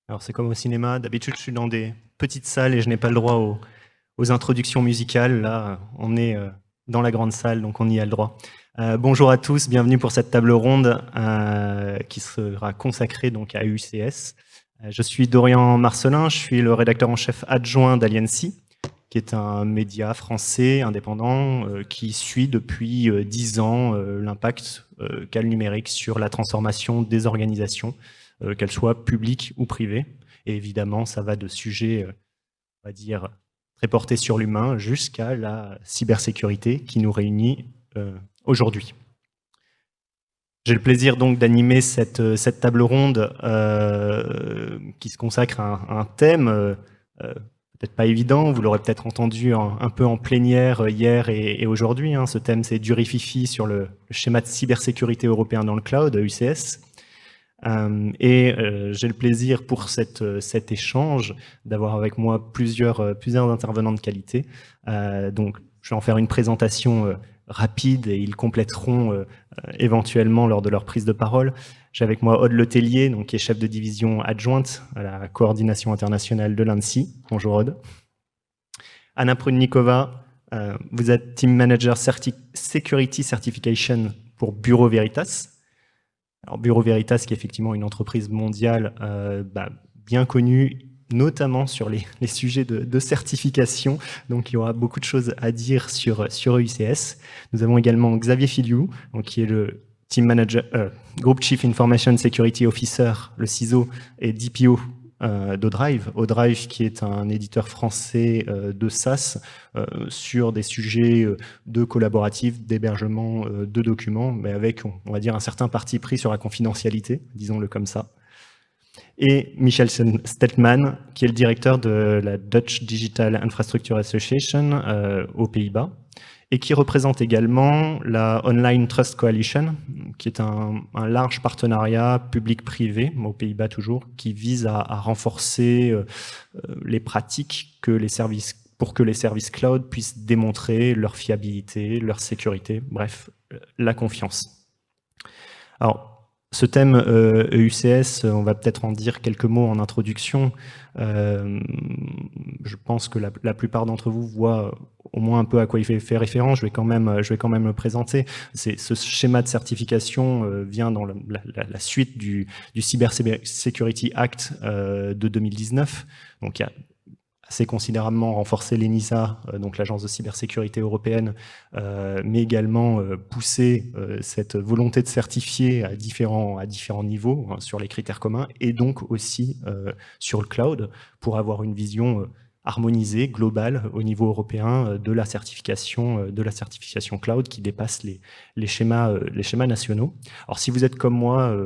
Alors c'est comme au cinéma, d'habitude je suis dans des petites salles et je n'ai pas le droit aux introductions musicales. Là, on est dans la grande salle, donc on y a le droit. Bonjour à tous, bienvenue pour cette table ronde qui sera consacrée donc à UCS. Je suis Dorian Marcelin, je suis le rédacteur en chef adjoint d'Aliancy, qui est un média français indépendant qui suit depuis 10 ans l'impact qu'a le numérique sur la transformation des organisations, qu'elles soient publiques ou privées. Et évidemment, ça va de sujets, on va dire, très portés sur l'humain jusqu'à la cybersécurité qui nous réunit aujourd'hui. J'ai le plaisir donc d'animer cette table ronde qui se consacre à un thème peut-être pas évident, vous l'aurez peut-être entendu un peu en plénière hier et aujourd'hui. Ce thème, c'est du rififi sur le schéma de cybersécurité européen dans le cloud, UCS. J'ai le plaisir pour cet échange d'avoir avec moi plusieurs intervenants de qualité. Donc, je vais en faire une présentation rapide et ils compléteront éventuellement lors de leur prise de parole. J'ai avec moi Aude Letellier, donc, qui est chef de division adjointe à la coordination internationale de l'ANSSI. Bonjour Aude. Anna Prudnikova, vous êtes Team Manager Security Certification pour Bureau Veritas. Alors, Bureau Veritas, qui est effectivement une entreprise mondiale bien connue, notamment sur les sujets de certification. Donc, il y aura beaucoup de choses à dire sur UCS. Nous avons également Xavier Filiou, donc, qui est le Team Manager, Group Chief Information Security Officer, le CISO et DPO d'Odrive. Odrive, qui est un éditeur français de SaaS sur des sujets de collaboratif, d'hébergement de documents, mais avec, on va dire, un certain parti pris sur la confidentialité, disons-le comme ça. Et Michel Steltman, qui est le directeur de la Dutch Digital Infrastructure Association aux Pays-Bas, et qui représente également la Online Trust Coalition, qui est un large partenariat public-privé, aux Pays-Bas toujours, qui vise à renforcer les pratiques pour que les services cloud puissent démontrer leur fiabilité, leur sécurité, bref, la confiance. Alors, ce thème EUCS, on va peut-être en dire quelques mots en introduction. Je pense que la plupart d'entre vous voient au moins un peu à quoi il fait référence. Je vais quand même le présenter. Ce schéma de certification vient dans la suite du Cyber Security Act de 2019. Donc, il y a assez considérablement renforcé l'ENISA, donc l'agence de cybersécurité européenne, mais également pousser cette volonté de certifier à différents niveaux sur les critères communs et donc aussi sur le cloud pour avoir une vision harmonisée, globale au niveau européen de la certification cloud qui dépasse les schémas nationaux. Alors si vous êtes comme moi,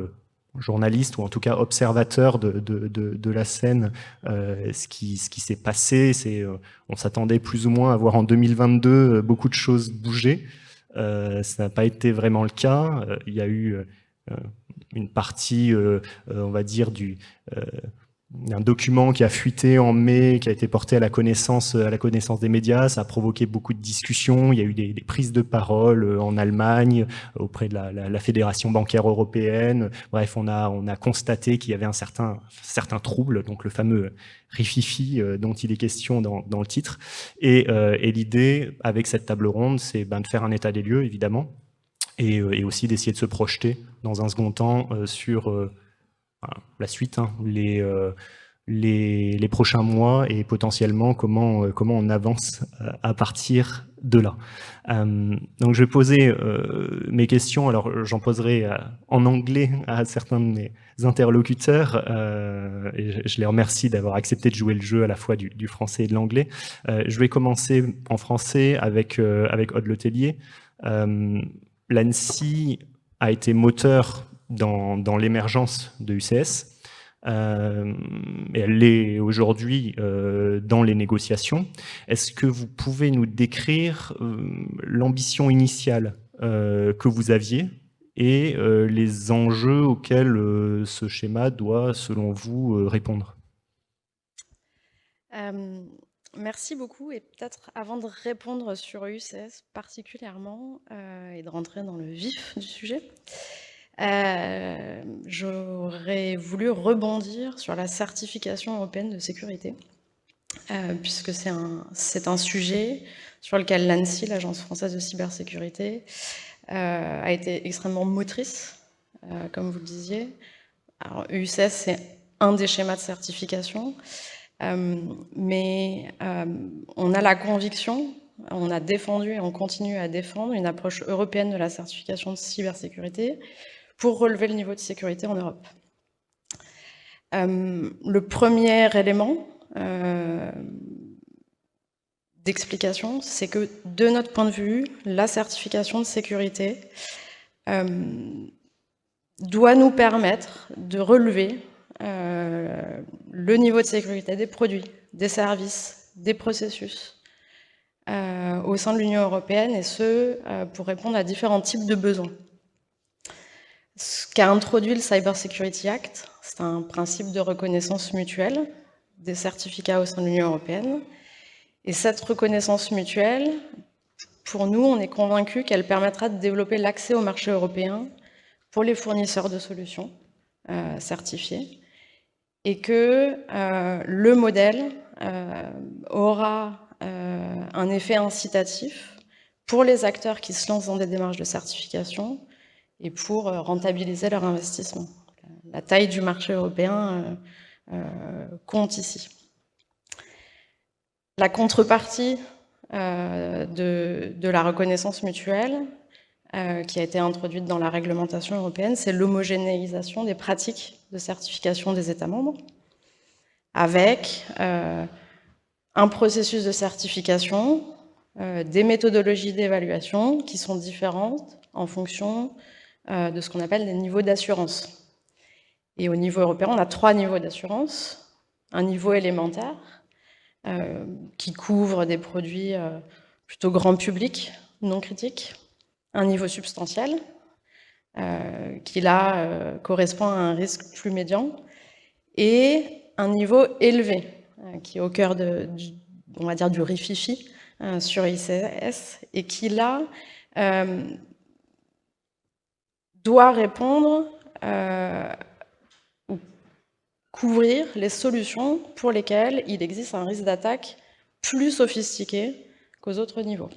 journaliste ou en tout cas observateur de la scène, ce qui s'est passé, c'est on s'attendait plus ou moins à voir en 2022 beaucoup de choses bouger. Ça n'a pas été vraiment le cas. Il y a eu une partie, on va dire, un document qui a fuité en mai, qui a été porté à la connaissance des médias. Ça a provoqué beaucoup de discussions. Il y a eu des prises de parole en Allemagne, auprès de la Fédération bancaire européenne. Bref, on a constaté qu'il y avait un certain trouble, donc le fameux rififi dont il est question dans le titre. Et l'idée, avec cette table ronde, c'est de faire un état des lieux, évidemment, et aussi d'essayer de se projeter dans un second temps sur la suite, les prochains mois et potentiellement comment on avance à partir de là. Donc je vais poser mes questions, alors j'en poserai en anglais à certains de mes interlocuteurs, et je les remercie d'avoir accepté de jouer le jeu à la fois du français et de l'anglais. Je vais commencer en français avec Aude Letellier. L'ANSSI a été moteur dans l'émergence de UCS. Et elle l'est aujourd'hui dans les négociations. Est-ce que vous pouvez nous décrire l'ambition initiale que vous aviez et les enjeux auxquels ce schéma doit, selon vous, répondre? Merci beaucoup. Et peut-être avant de répondre sur UCS particulièrement et de rentrer dans le vif du sujet, J'aurais voulu rebondir sur la certification européenne de sécurité, puisque c'est un sujet sur lequel l'ANSSI, l'Agence française de cybersécurité, a été extrêmement motrice, comme vous le disiez. Alors, EUCS, c'est un des schémas de certification, mais on a la conviction, on a défendu et on continue à défendre une approche européenne de la certification de cybersécurité pour relever le niveau de sécurité en Europe. Le premier élément d'explication, c'est que de notre point de vue, la certification de sécurité doit nous permettre de relever le niveau de sécurité des produits, des services, des processus au sein de l'Union européenne, et ce, pour répondre à différents types de besoins. Ce qu'a introduit le Cyber Security Act, c'est un principe de reconnaissance mutuelle des certificats au sein de l'Union européenne. Et cette reconnaissance mutuelle, pour nous, on est convaincus qu'elle permettra de développer l'accès au marché européen pour les fournisseurs de solutions certifiés, et que le modèle aura un effet incitatif pour les acteurs qui se lancent dans des démarches de certification et pour rentabiliser leur investissement. La taille du marché européen compte ici. La contrepartie de la reconnaissance mutuelle qui a été introduite dans la réglementation européenne, c'est l'homogénéisation des pratiques de certification des États membres, avec un processus de certification, des méthodologies d'évaluation qui sont différentes en fonction de ce qu'on appelle des niveaux d'assurance. Et au niveau européen, on a 3 niveaux d'assurance. Un niveau élémentaire, qui couvre des produits plutôt grand public, non critiques. Un niveau substantiel, qui là correspond à un risque plus médian. Et un niveau élevé, qui est au cœur on va dire, du rififi sur ICS, et qui là doit répondre ou couvrir les solutions pour lesquelles il existe un risque d'attaque plus sophistiqué qu'aux autres niveaux.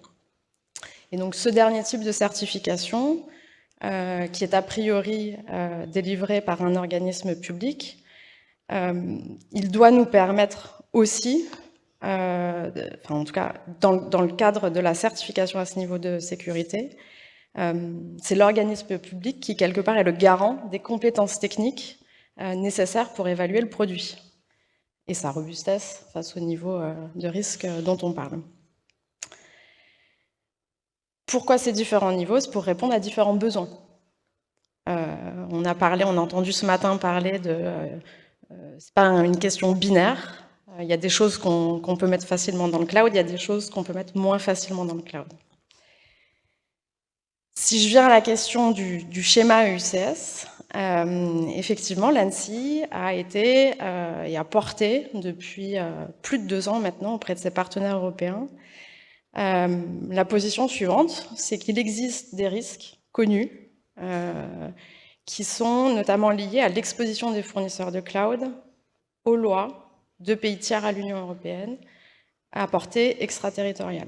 Et donc ce dernier type de certification, qui est a priori délivré par un organisme public, il doit nous permettre aussi, en tout cas dans le cadre de la certification à ce niveau de sécurité, c'est l'organisme public qui, quelque part, est le garant des compétences techniques nécessaires pour évaluer le produit et sa robustesse face au niveau de risque dont on parle. Pourquoi ces différents niveaux? C'est pour répondre à différents besoins. On a entendu ce matin parler de... c'est pas une question binaire. Il y a des choses qu'on peut mettre facilement dans le cloud, il y a des choses qu'on peut mettre moins facilement dans le cloud. Si je viens à la question du schéma EUCS, effectivement, l'ANSSI a été et a porté depuis plus de 2 ans maintenant auprès de ses partenaires européens la position suivante, c'est qu'il existe des risques connus qui sont notamment liés à l'exposition des fournisseurs de cloud aux lois de pays tiers à l'Union européenne à portée extraterritoriale.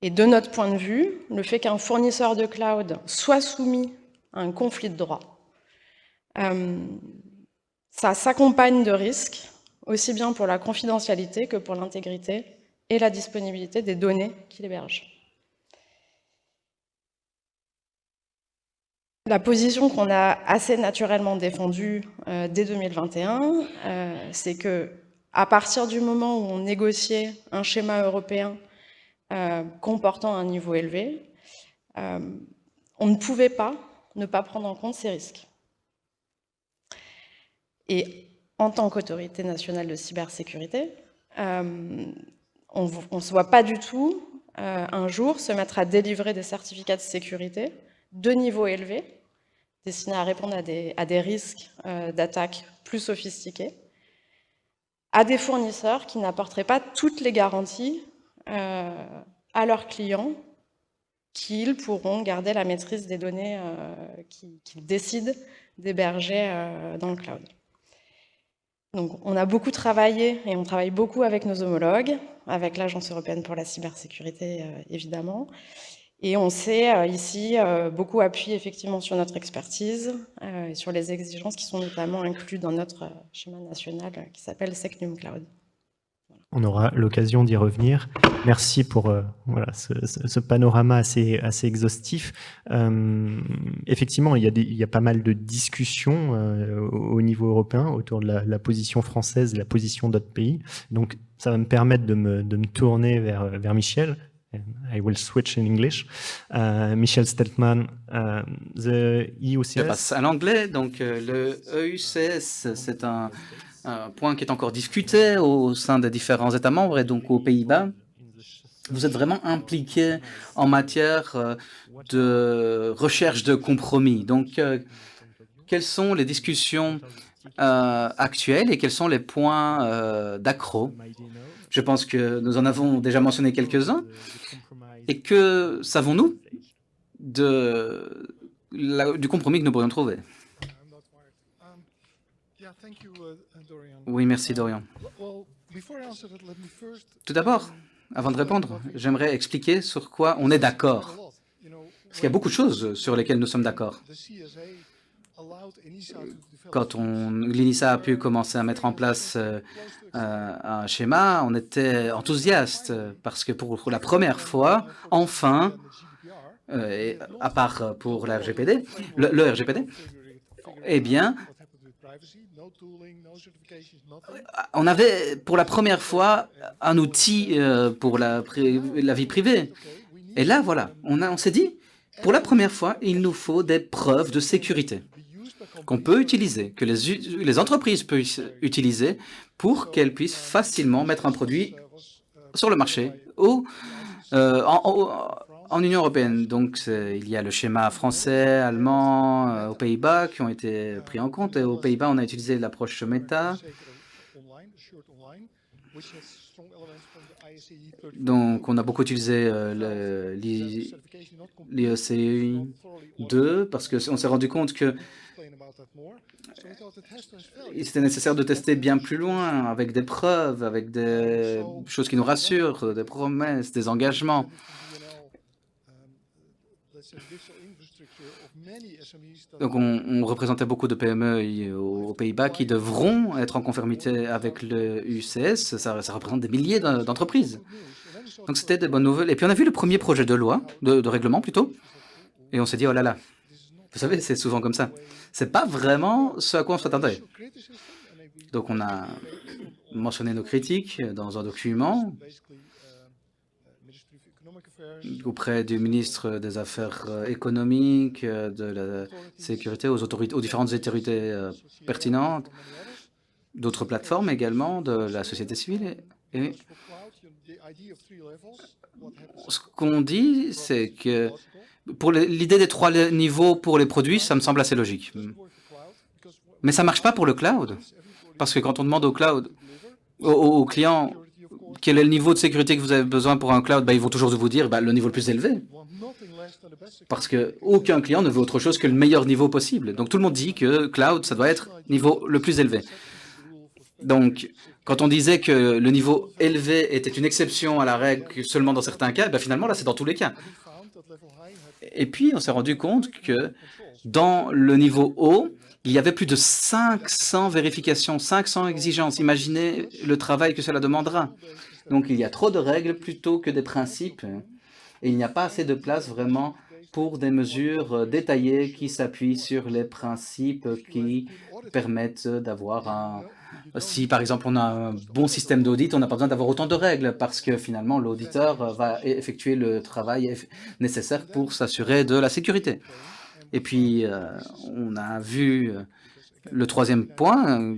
Et de notre point de vue, le fait qu'un fournisseur de cloud soit soumis à un conflit de droit, ça s'accompagne de risques, aussi bien pour la confidentialité que pour l'intégrité et la disponibilité des données qu'il héberge. La position qu'on a assez naturellement défendue dès 2021, c'est que à partir du moment où on négociait un schéma européen comportant un niveau élevé, on ne pouvait pas ne pas prendre en compte ces risques. Et en tant qu'autorité nationale de cybersécurité, on ne se voit pas du tout un jour se mettre à délivrer des certificats de sécurité de niveau élevé, destinés à répondre à des risques d'attaque plus sophistiqués, à des fournisseurs qui n'apporteraient pas toutes les garanties à leurs clients qu'ils pourront garder la maîtrise des données qu'ils décident d'héberger dans le cloud. Donc, on a beaucoup travaillé et on travaille beaucoup avec nos homologues, avec l'Agence européenne pour la cybersécurité, évidemment. Et on s'est ici beaucoup appuyé effectivement sur notre expertise et sur les exigences qui sont notamment incluses dans notre schéma national qui s'appelle SecNum Cloud. On aura l'occasion d'y revenir. Merci pour voilà, ce panorama assez exhaustif. Effectivement, il y a pas mal de discussions au niveau européen autour de la position française et la position d'autres pays. Donc, ça va me permettre de me tourner vers Michel. I will switch in English. Michel Steltmann, the EUCS... Je passe à l'anglais. Donc, le EUCS, c'est un point qui est encore discuté au sein des différents États membres et donc aux Pays-Bas. Vous êtes vraiment impliqué en matière de recherche de compromis. Donc, quelles sont les discussions actuelles et quels sont les points d'accroc? Je pense que nous en avons déjà mentionné quelques-uns. Et que savons-nous du compromis que nous pourrions trouver? Oui, merci Dorian. Tout d'abord, avant de répondre, j'aimerais expliquer sur quoi on est d'accord. Parce qu'il y a beaucoup de choses sur lesquelles nous sommes d'accord. Quand l'INISA a pu commencer à mettre en place un schéma, on était enthousiaste parce que pour la première fois, enfin, à part pour la RGPD, le RGPD, eh bien, on avait pour la première fois un outil pour la vie privée. Et là, voilà, on s'est dit, pour la première fois, il nous faut des preuves de sécurité qu'on peut utiliser, que les entreprises peuvent utiliser pour qu'elles puissent facilement mettre un produit sur le marché ou en Union européenne. Donc, il y a le schéma français, allemand, aux Pays-Bas qui ont été pris en compte. Et aux Pays-Bas, on a utilisé l'approche Meta. Donc, on a beaucoup utilisé l'IECI 2 parce qu'on s'est rendu compte que c'était nécessaire de tester bien plus loin, avec des preuves, avec des choses qui nous rassurent, des promesses, des engagements. Donc, on représentait beaucoup de PME aux Pays-Bas qui devront être en conformité avec le UCS. Ça représente des milliers d'entreprises. Donc, c'était des bonnes nouvelles. Et puis, on a vu le premier projet de loi, de règlement plutôt, et on s'est dit, oh là là, vous savez, c'est souvent comme ça. C'est pas vraiment ce à quoi on s'attendait. Donc, on a mentionné nos critiques dans un document auprès du ministre des Affaires économiques, de la sécurité, aux différentes autorités pertinentes, d'autres plateformes également, de la société civile. Et ce qu'on dit, c'est que pour l'idée des 3 niveaux pour les produits, ça me semble assez logique. Mais ça ne marche pas pour le cloud. Parce que quand on demande au cloud, aux clients, quel est le niveau de sécurité que vous avez besoin pour un cloud, ils vont toujours vous dire le niveau le plus élevé. Parce qu'aucun client ne veut autre chose que le meilleur niveau possible. Donc tout le monde dit que cloud, ça doit être niveau le plus élevé. Donc, quand on disait que le niveau élevé était une exception à la règle seulement dans certains cas, finalement, là, c'est dans tous les cas. Et puis, on s'est rendu compte que dans le niveau haut, il y avait plus de 500 vérifications, 500 exigences. Imaginez le travail que cela demandera. Donc, il y a trop de règles plutôt que des principes. Et il n'y a pas assez de place vraiment pour des mesures détaillées qui s'appuient sur les principes qui permettent d'avoir un... Si, par exemple, on a un bon système d'audit, on n'a pas besoin d'avoir autant de règles parce que, finalement, l'auditeur va effectuer le travail nécessaire pour s'assurer de la sécurité. Et puis, on a vu le 3e point.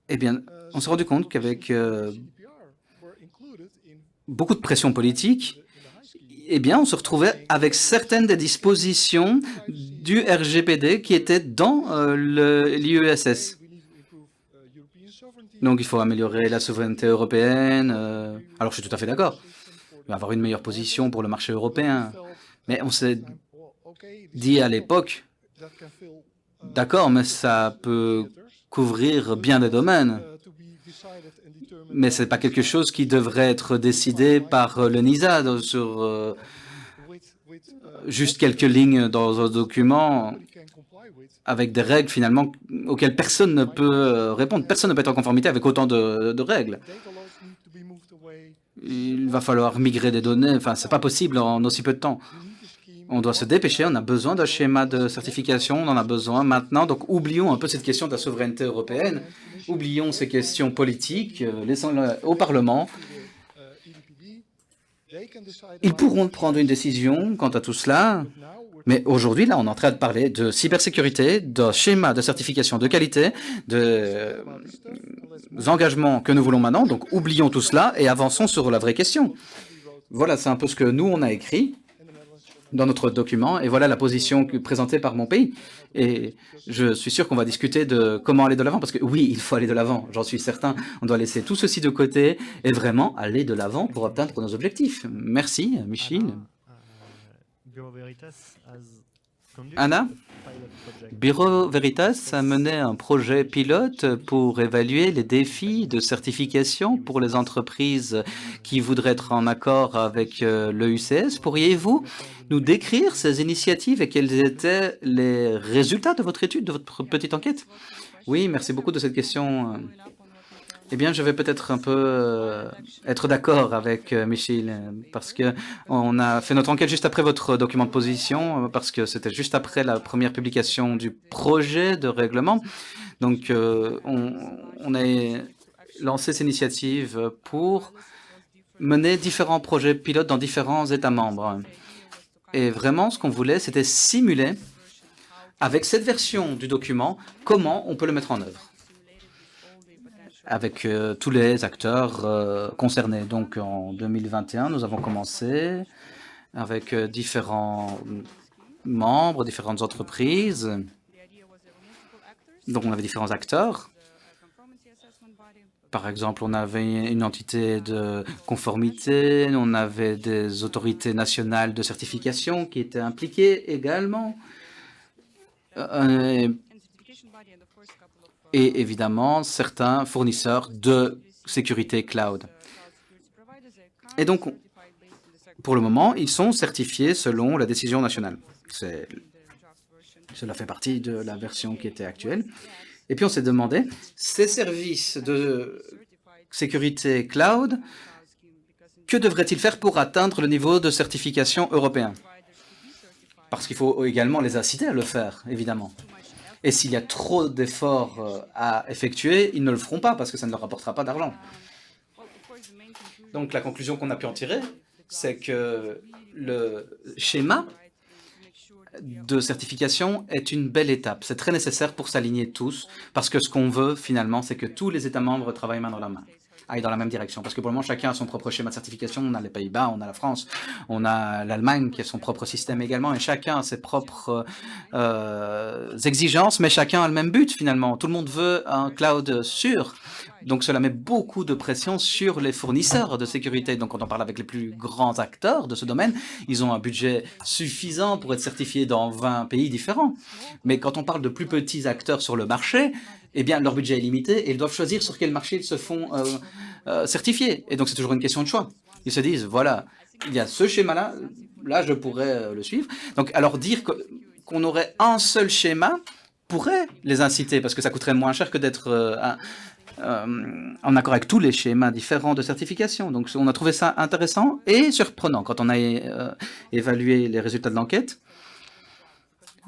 Eh bien, on s'est rendu compte qu'avec beaucoup de pression politique, eh bien, on se retrouvait avec certaines des dispositions du RGPD qui étaient dans l'IESS. Donc, il faut améliorer la souveraineté européenne. Alors, je suis tout à fait d'accord. Il va avoir une meilleure position pour le marché européen. Mais on s'est dit à l'époque, d'accord, mais ça peut couvrir bien des domaines. Mais ce n'est pas quelque chose qui devrait être décidé par le NISA sur juste quelques lignes dans un document avec des règles finalement auxquelles personne ne peut répondre. Personne ne peut être en conformité avec autant de règles. Il va falloir migrer des données. Enfin, c'est pas possible en aussi peu de temps. On doit se dépêcher. On a besoin d'un schéma de certification. On en a besoin maintenant. Donc, oublions un peu cette question de la souveraineté européenne. Oublions ces questions politiques. Laissons-le au Parlement. Ils pourront prendre une décision quant à tout cela. Mais aujourd'hui, là, on est en train de parler de cybersécurité, d'un schéma de certification de qualité, des engagements que nous voulons maintenant. Donc, oublions tout cela et avançons sur la vraie question. Voilà, c'est un peu ce que nous, on a écrit dans notre document. Et voilà la position présentée par mon pays. Et je suis sûr qu'on va discuter de comment aller de l'avant. Parce que oui, il faut aller de l'avant, j'en suis certain. On doit laisser tout ceci de côté et vraiment aller de l'avant pour atteindre nos objectifs. Merci, Michel. Anna, Bureau Veritas a mené un projet pilote pour évaluer les défis de certification pour les entreprises qui voudraient être en accord avec l'EUCS. Pourriez-vous nous décrire ces initiatives et quels étaient les résultats de votre étude, de votre petite enquête? Oui, merci beaucoup de cette question. Eh bien, je vais peut-être un peu être d'accord avec Michel, parce que on a fait notre enquête juste après votre document de position, parce que c'était juste après la première publication du projet de règlement. Donc, on a lancé cette initiative pour mener différents projets pilotes dans différents États membres. Et vraiment, ce qu'on voulait, c'était simuler, avec cette version du document, comment on peut le mettre en œuvre avec tous les acteurs concernés. Donc, en 2021, nous avons commencé avec différents membres, différentes entreprises. Donc, on avait différents acteurs. Par exemple, on avait une entité de conformité, on avait des autorités nationales de certification qui étaient impliquées également. Et évidemment, certains fournisseurs de sécurité cloud. Et donc, pour le moment, ils sont certifiés selon la décision nationale. Cela fait partie de la version qui était actuelle. Et puis, on s'est demandé, ces services de sécurité cloud, que devraient-ils faire pour atteindre le niveau de certification européen? Parce qu'il faut également les inciter à le faire, évidemment. Et s'il y a trop d'efforts à effectuer, ils ne le feront pas parce que ça ne leur rapportera pas d'argent. Donc la conclusion qu'on a pu en tirer, c'est que le schéma de certification est une belle étape. C'est très nécessaire pour s'aligner tous parce que ce qu'on veut finalement, c'est que tous les États membres travaillent main dans la main, aillent dans la même direction. Parce que pour le moment, chacun a son propre schéma de certification. On a les Pays-Bas, on a la France, on a l'Allemagne qui a son propre système également, et chacun a ses propres exigences, mais chacun a le même but finalement. Tout le monde veut un cloud sûr. Donc cela met beaucoup de pression sur les fournisseurs de sécurité. Donc quand on parle avec les plus grands acteurs de ce domaine, ils ont un budget suffisant pour être certifiés dans 20 pays différents. Mais quand on parle de plus petits acteurs sur le marché, eh bien leur budget est limité et ils doivent choisir sur quel marché ils se font certifier. Et donc c'est toujours une question de choix. Ils se disent, voilà, il y a ce schéma-là, là je pourrais le suivre. Donc alors dire qu'on aurait un seul schéma pourrait les inciter, parce que ça coûterait moins cher que d'être en accord avec tous les schémas différents de certification. Donc on a trouvé ça intéressant et surprenant quand on a évalué les résultats de l'enquête.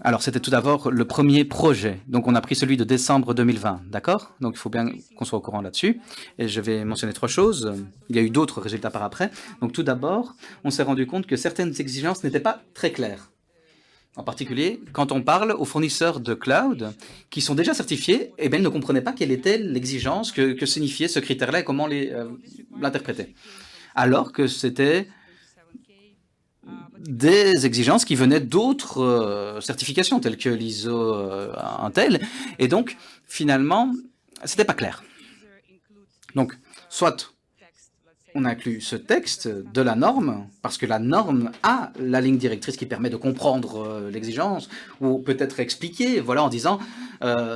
Alors c'était tout d'abord le premier projet. Donc on a pris celui de décembre 2020, d'accord? Donc il faut bien qu'on soit au courant là-dessus. Et je vais mentionner 3 choses. Il y a eu d'autres résultats par après. Donc tout d'abord, on s'est rendu compte que certaines exigences n'étaient pas très claires. En particulier, quand on parle aux fournisseurs de cloud qui sont déjà certifiés, eh bien, ils ne comprenaient pas quelle était l'exigence, que signifiait ce critère-là et comment l'interpréter. Alors que c'était des exigences qui venaient d'autres certifications, telles que l'ISO Intel. Et donc, finalement, c'était pas clair. Donc, soit on inclut ce texte de la norme, parce que la norme a la ligne directrice qui permet de comprendre l'exigence, ou peut-être expliquer, voilà, en disant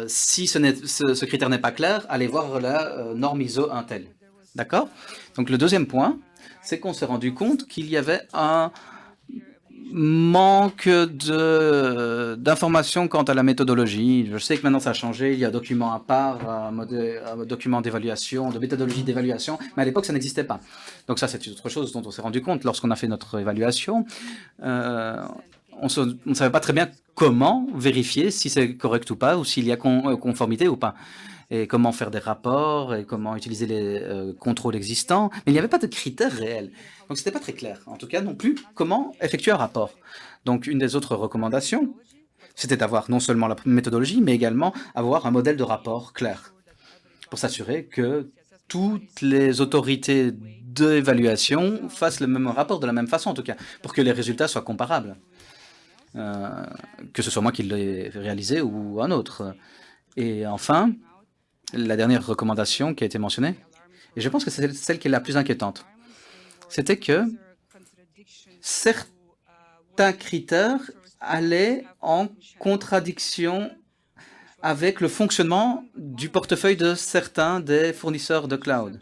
si ce critère n'est pas clair, allez voir la norme ISO un tel. D'accord? Donc le deuxième point, c'est qu'on s'est rendu compte qu'il y avait un manque d'informations quant à la méthodologie. Je sais que maintenant ça a changé, il y a un document à part, un document d'évaluation, de méthodologie d'évaluation, mais à l'époque ça n'existait pas. Donc ça c'est autre chose dont on s'est rendu compte lorsqu'on a fait notre évaluation. On ne savait pas très bien comment vérifier si c'est correct ou pas, ou s'il y a conformité ou pas, et comment faire des rapports, et comment utiliser les contrôles existants. Mais il n'y avait pas de critères réels. Donc, ce n'était pas très clair. En tout cas, non plus, comment effectuer un rapport. Donc, une des autres recommandations, c'était d'avoir non seulement la méthodologie, mais également avoir un modèle de rapport clair, pour s'assurer que toutes les autorités d'évaluation fassent le même rapport de la même façon, en tout cas, pour que les résultats soient comparables. Que ce soit moi qui l'ai réalisé ou un autre. Et enfin, la dernière recommandation qui a été mentionnée, et je pense que c'est celle qui est la plus inquiétante, c'était que certains critères allaient en contradiction avec le fonctionnement du portefeuille de certains des fournisseurs de cloud.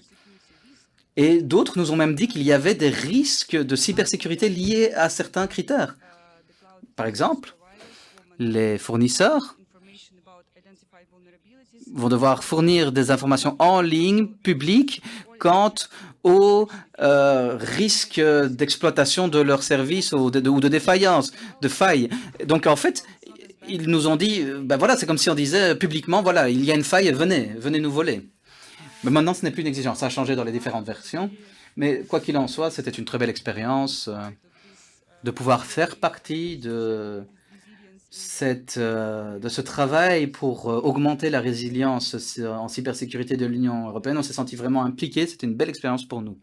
Et d'autres nous ont même dit qu'il y avait des risques de cybersécurité liés à certains critères. Par exemple, les fournisseurs vont devoir fournir des informations en ligne, publiques, quant au risque d'exploitation de leurs services ou de défaillance, de failles. Donc en fait, ils nous ont dit, ben voilà, c'est comme si on disait publiquement, voilà, il y a une faille, venez nous voler. Mais maintenant, ce n'est plus une exigence, ça a changé dans les différentes versions. Mais quoi qu'il en soit, c'était une très belle expérience de pouvoir faire partie de ce travail pour augmenter la résilience en cybersécurité de l'Union européenne. On s'est senti vraiment impliqué. C'était une belle expérience pour nous.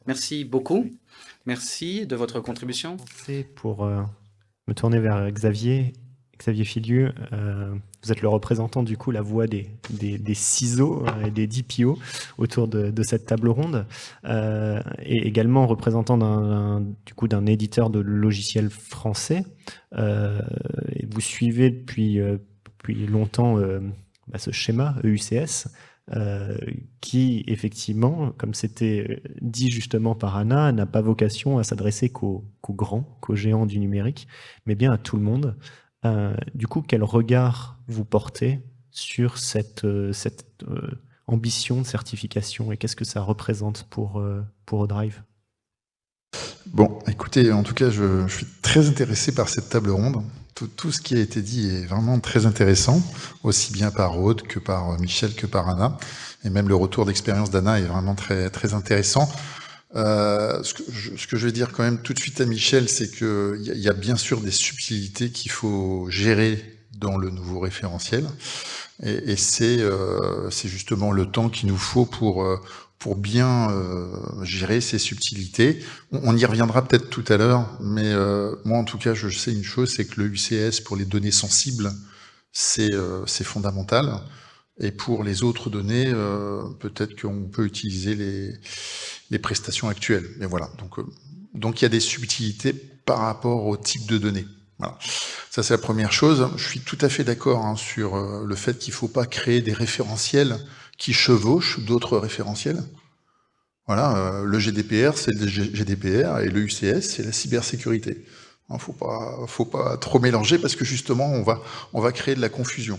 Merci beaucoup. Merci de votre contribution. Pour me tourner vers Xavier Filiu, vous êtes le représentant, du coup, la voix des CISO et des DPO autour de cette table ronde, et également représentant d'un éditeur de logiciels français. Et vous suivez depuis longtemps ce schéma EUCS, qui, effectivement, comme c'était dit justement par Anna, n'a pas vocation à s'adresser qu'aux grands, qu'aux géants du numérique, mais bien à tout le monde. Du coup, quel regard vous portez sur cette ambition de certification et qu'est-ce que ça représente pour Odrive? Bon, écoutez, en tout cas, je suis très intéressé par cette table ronde. Tout ce qui a été dit est vraiment très intéressant, aussi bien par Aude que par Michel que par Anna. Et même le retour d'expérience d'Anna est vraiment très, très intéressant. Ce que je vais dire quand même tout de suite à Michel, c'est qu'il y a bien sûr des subtilités qu'il faut gérer dans le nouveau référentiel. Et c'est justement le temps qu'il nous faut pour bien gérer ces subtilités. On y reviendra peut-être tout à l'heure, mais moi en tout cas je sais une chose, c'est que le UCS pour les données sensibles, c'est fondamental. Et pour les autres données, peut-être qu'on peut utiliser les prestations actuelles. Mais voilà, donc il y a des subtilités par rapport au type de données. Voilà. Ça, c'est la première chose. Je suis tout à fait d'accord sur le fait qu'il ne faut pas créer des référentiels qui chevauchent d'autres référentiels. Voilà, le GDPR, c'est le GDPR, et le UCS, c'est la cybersécurité. Il ne faut pas trop mélanger, parce que justement, on va créer de la confusion.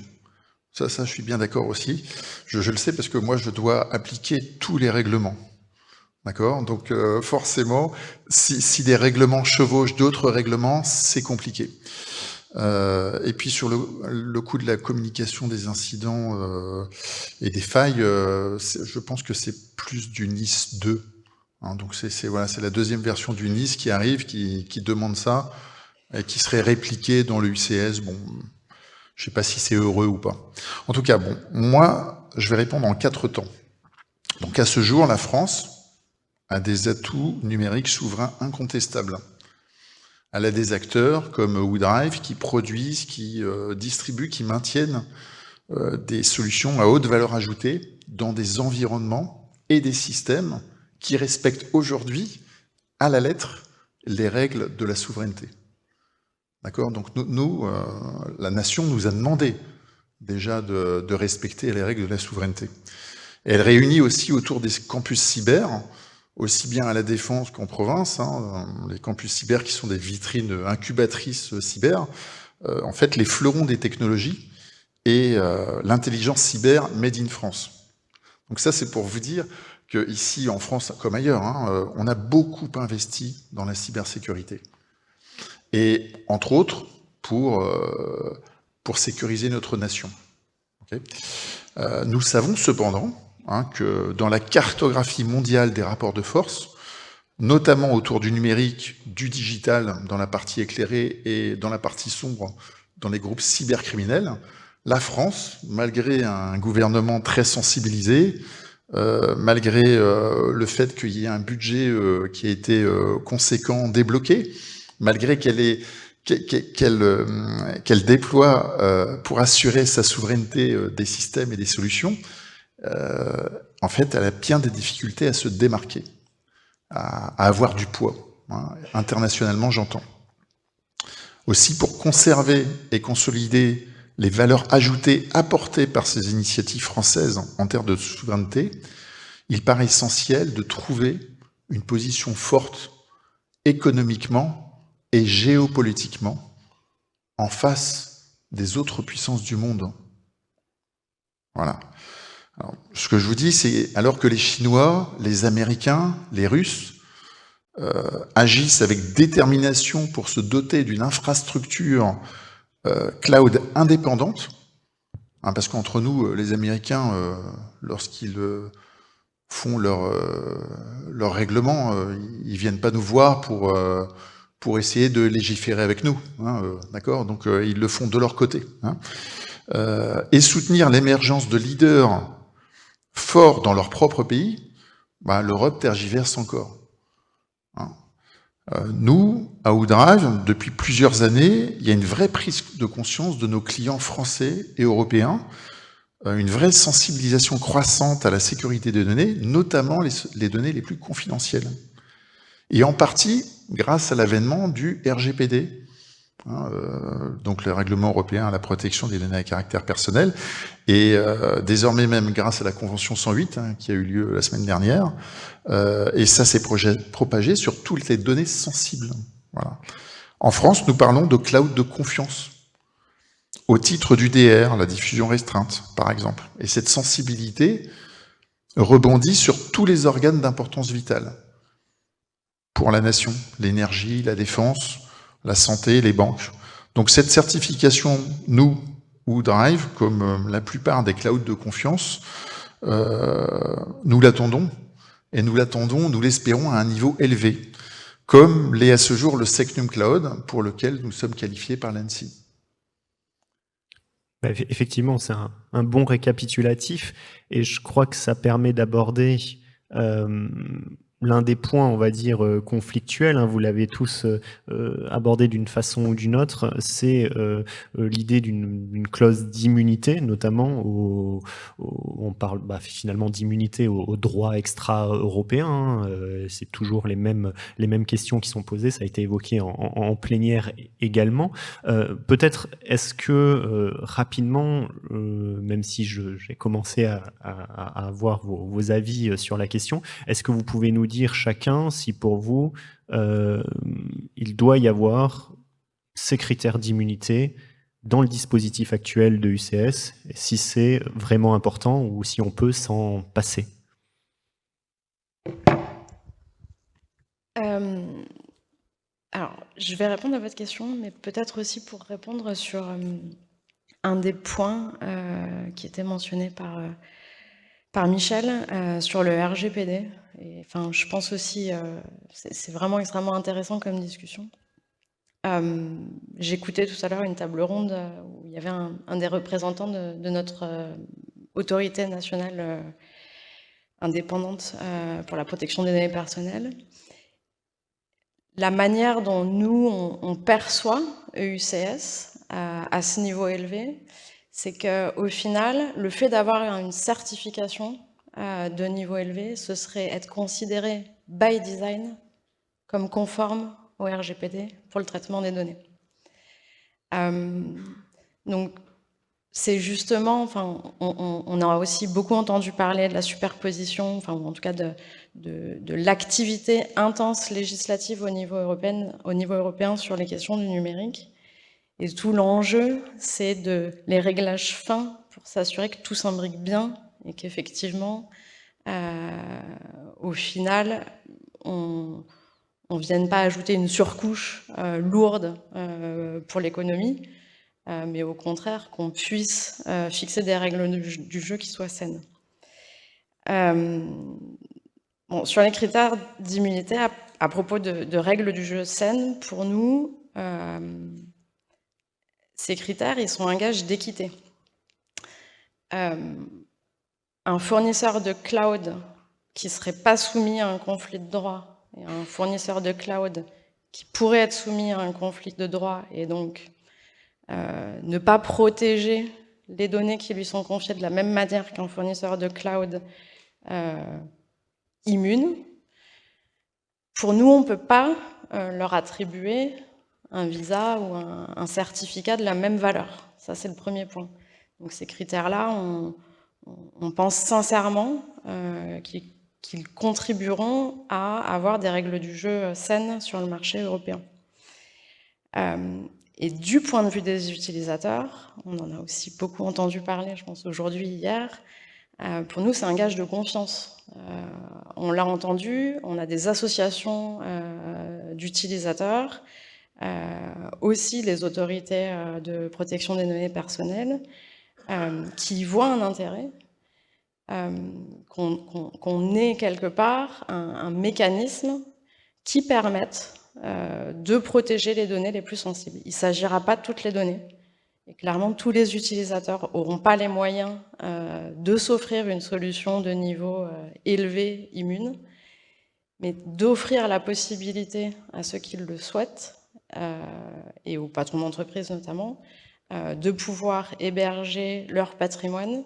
Ça, je suis bien d'accord aussi. Je le sais parce que moi, je dois appliquer tous les règlements. D'accord? Donc, forcément, si des règlements chevauchent d'autres règlements, c'est compliqué. Et puis, sur le coup de la communication des incidents et des failles, je pense que c'est plus du NIS 2. Hein, donc, c'est la deuxième version du NIS qui arrive, qui demande ça, et qui serait répliquée dans le UCS. Bon, je ne sais pas si c'est heureux ou pas. En tout cas, bon, moi, je vais répondre en 4 temps. Donc, à ce jour, la France a des atouts numériques souverains incontestables. Elle a des acteurs comme Odrive qui produisent, qui distribuent, qui maintiennent des solutions à haute valeur ajoutée dans des environnements et des systèmes qui respectent aujourd'hui, à la lettre, les règles de la souveraineté. D'accord? Donc nous, la nation nous a demandé déjà de respecter les règles de la souveraineté. Et elle réunit aussi autour des campus cyber, aussi bien à la Défense qu'en province, hein, les campus cyber qui sont des vitrines incubatrices cyber, en fait les fleurons des technologies et l'intelligence cyber made in France. Donc ça, c'est pour vous dire qu'ici, en France comme ailleurs, hein, on a beaucoup investi dans la cybersécurité. Et entre autres, pour sécuriser notre nation. Okay. Nous savons cependant que dans la cartographie mondiale des rapports de force, notamment autour du numérique, du digital dans la partie éclairée et dans la partie sombre dans les groupes cybercriminels, la France, malgré un gouvernement très sensibilisé, malgré le fait qu'il y ait un budget qui a été conséquent débloqué, malgré qu'elle déploie pour assurer sa souveraineté des systèmes et des solutions, en fait, elle a bien des difficultés à se démarquer, à avoir du poids, hein, internationalement, j'entends. Aussi, pour conserver et consolider les valeurs ajoutées apportées par ces initiatives françaises en termes de souveraineté, il paraît essentiel de trouver une position forte économiquement et géopolitiquement en face des autres puissances du monde. Voilà. Alors, ce que je vous dis, c'est alors que les Chinois, les Américains, les Russes agissent avec détermination pour se doter d'une infrastructure cloud indépendante, hein, parce qu'entre nous, les Américains, lorsqu'ils font leur règlement, ils viennent pas nous voir pour essayer de légiférer avec nous, hein, d'accord? Donc ils le font de leur côté. Hein. Et soutenir l'émergence de leaders forts dans leur propre pays, bah, l'Europe tergiverse encore. Hein. Nous, à WooDrive, depuis plusieurs années, il y a une vraie prise de conscience de nos clients français et européens, une vraie sensibilisation croissante à la sécurité des données, notamment les données les plus confidentielles. Et en partie grâce à l'avènement du RGPD, hein, donc le règlement européen à la protection des données à caractère personnel, et désormais même grâce à la Convention 108, hein, qui a eu lieu la semaine dernière, et ça s'est propagé sur toutes les données sensibles. Voilà. En France, nous parlons de cloud de confiance, au titre du DR, la diffusion restreinte, par exemple. Et cette sensibilité rebondit sur tous les organes d'importance vitale pour la nation, l'énergie, la défense, la santé, les banques. Donc cette certification, nous, WooDrive, comme la plupart des clouds de confiance, nous l'attendons, et nous l'attendons, nous l'espérons à un niveau élevé, comme l'est à ce jour le Secnum Cloud, pour lequel nous sommes qualifiés par l'ANSSI. Effectivement, c'est un bon récapitulatif, et je crois que ça permet d'aborder l'un des points, on va dire, conflictuels, hein, vous l'avez tous abordé d'une façon ou d'une autre, c'est l'idée d'une clause d'immunité, notamment, on parle finalement d'immunité au droit extra-européen, hein, c'est toujours les mêmes questions qui sont posées, ça a été évoqué en plénière également. Peut-être, est-ce que rapidement, même si j'ai commencé à avoir vos avis sur la question, est-ce que vous pouvez nous dire chacun si pour vous, il doit y avoir ces critères d'immunité dans le dispositif actuel de UCS, si c'est vraiment important ou si on peut s'en passer? Alors, je vais répondre à votre question, mais peut-être aussi pour répondre sur un des points qui était mentionné par Michel sur le RGPD. Et, enfin, je pense aussi, c'est vraiment extrêmement intéressant comme discussion. J'écoutais tout à l'heure une table ronde où il y avait un des représentants de notre autorité nationale indépendante pour la protection des données personnelles. La manière dont nous, on perçoit EUCS à ce niveau élevé, c'est qu'au final, le fait d'avoir une certification de niveau élevé, ce serait être considéré by design comme conforme au RGPD pour le traitement des données. Donc, c'est justement, enfin, on a aussi beaucoup entendu parler de la superposition, enfin, en tout cas de l'activité intense législative au niveau européen sur les questions du numérique. Et tout l'enjeu, c'est les réglages fins pour s'assurer que tout s'imbrique bien et qu'effectivement, au final, on ne vienne pas ajouter une surcouche lourde pour l'économie, mais au contraire, qu'on puisse fixer des règles du jeu qui soient saines. Bon, sur les critères d'immunité, à propos de règles du jeu saines, pour nous, ces critères, ils sont un gage d'équité. Un fournisseur de cloud qui ne serait pas soumis à un conflit de droit et un fournisseur de cloud qui pourrait être soumis à un conflit de droit et donc ne pas protéger les données qui lui sont confiées de la même manière qu'un fournisseur de cloud immune. Pour nous, on ne peut pas leur attribuer un visa ou un certificat de la même valeur. Ça, c'est le premier point. Donc ces critères-là, on pense sincèrement qu'ils contribueront à avoir des règles du jeu saines sur le marché européen. Et du point de vue des utilisateurs, on en a aussi beaucoup entendu parler, je pense aujourd'hui, hier, pour nous, c'est un gage de confiance. On l'a entendu, on a des associations d'utilisateurs, aussi les autorités de protection des données personnelles, qui voient un intérêt, qu'on ait quelque part un mécanisme qui permette de protéger les données les plus sensibles. Il ne s'agira pas de toutes les données. Et clairement, tous les utilisateurs n'auront pas les moyens de s'offrir une solution de niveau élevé, immune, mais d'offrir la possibilité à ceux qui le souhaitent, et aux patrons d'entreprise notamment, de pouvoir héberger leur patrimoine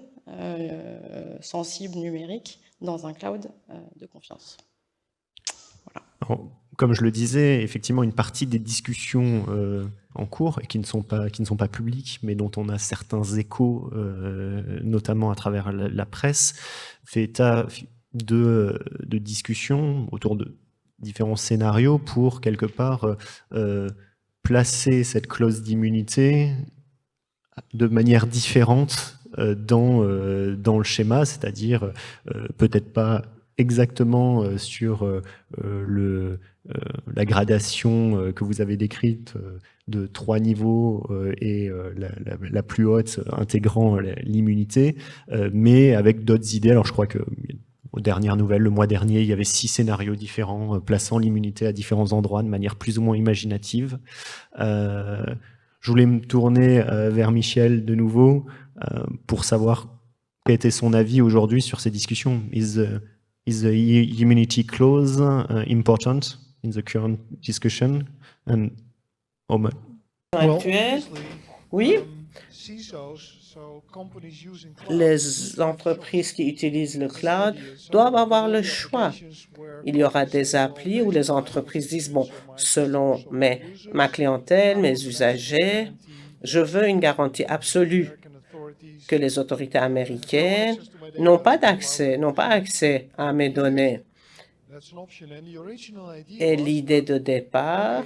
sensible numérique dans un cloud de confiance. Voilà. Alors, comme je le disais, effectivement, une partie des discussions en cours, et qui ne sont pas publiques, mais dont on a certains échos, notamment à travers la presse, fait état de discussions autour de différents scénarios pour, quelque part, placer cette clause d'immunité de manière différente dans le schéma, c'est-à-dire peut-être pas exactement sur la gradation que vous avez décrite de 3 niveaux et la plus haute intégrant l'immunité, mais avec d'autres idées. Alors je crois que aux dernières nouvelles, le mois dernier, il y avait 6 scénarios différents plaçant l'immunité à différents endroits de manière plus ou moins imaginative. Je voulais me tourner vers Michel de nouveau pour savoir quel était son avis aujourd'hui sur ces discussions. Is the immunity clause important in the current discussion? And Actuel, oui. Les entreprises qui utilisent le cloud doivent avoir le choix. Il y aura des applis où les entreprises disent, bon, selon ma clientèle, mes usagers, je veux une garantie absolue que les autorités américaines n'ont pas accès à mes données. Et l'idée de départ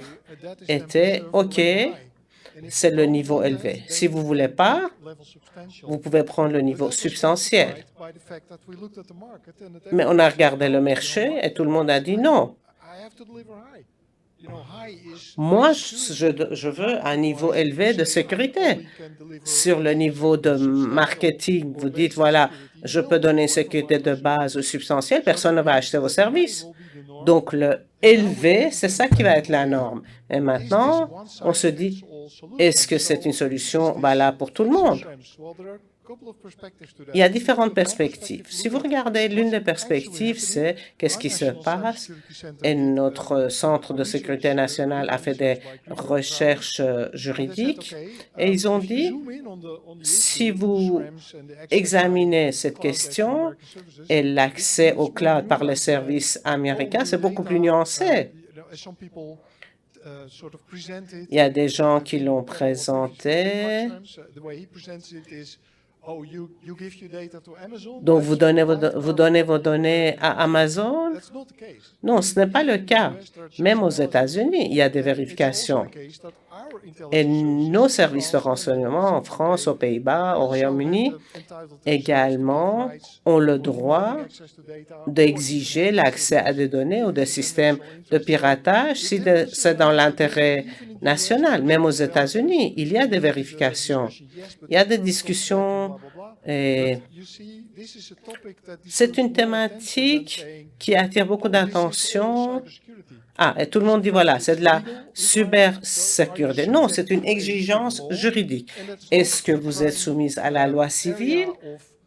était, OK, c'est le niveau élevé. Si vous ne voulez pas, vous pouvez prendre le niveau substantiel. Mais on a regardé le marché et tout le monde a dit non. Moi, je veux un niveau élevé de sécurité. Sur le niveau de marketing, vous dites, voilà, je peux donner une sécurité de base substantielle, personne ne va acheter vos services. Donc, le élevé, c'est ça qui va être la norme. Et maintenant, on se dit, est-ce que c'est une solution valable pour tout le monde? Il y a différentes perspectives. Si vous regardez, l'une des perspectives, c'est qu'est-ce qui se passe. Et notre Centre de sécurité nationale a fait des recherches juridiques et ils ont dit, si vous examinez cette question et l'accès au cloud par les services américains, c'est beaucoup plus nuancé. Il y a des gens qui l'ont présenté. Donc, vous donnez vos données à Amazon? Non, ce n'est pas le cas. Même aux États-Unis, il y a des vérifications. Et nos services de renseignement en France, aux Pays-Bas, au Royaume-Uni, également ont le droit d'exiger l'accès à des données ou des systèmes de piratage si c'est dans l'intérêt national. Même aux États-Unis, il y a des vérifications. Il y a des discussions et c'est une thématique qui attire beaucoup d'attention. Ah, et tout le monde dit, voilà, c'est de la cybersécurité. Non, c'est une exigence juridique. Est-ce que vous êtes soumise à la loi civile?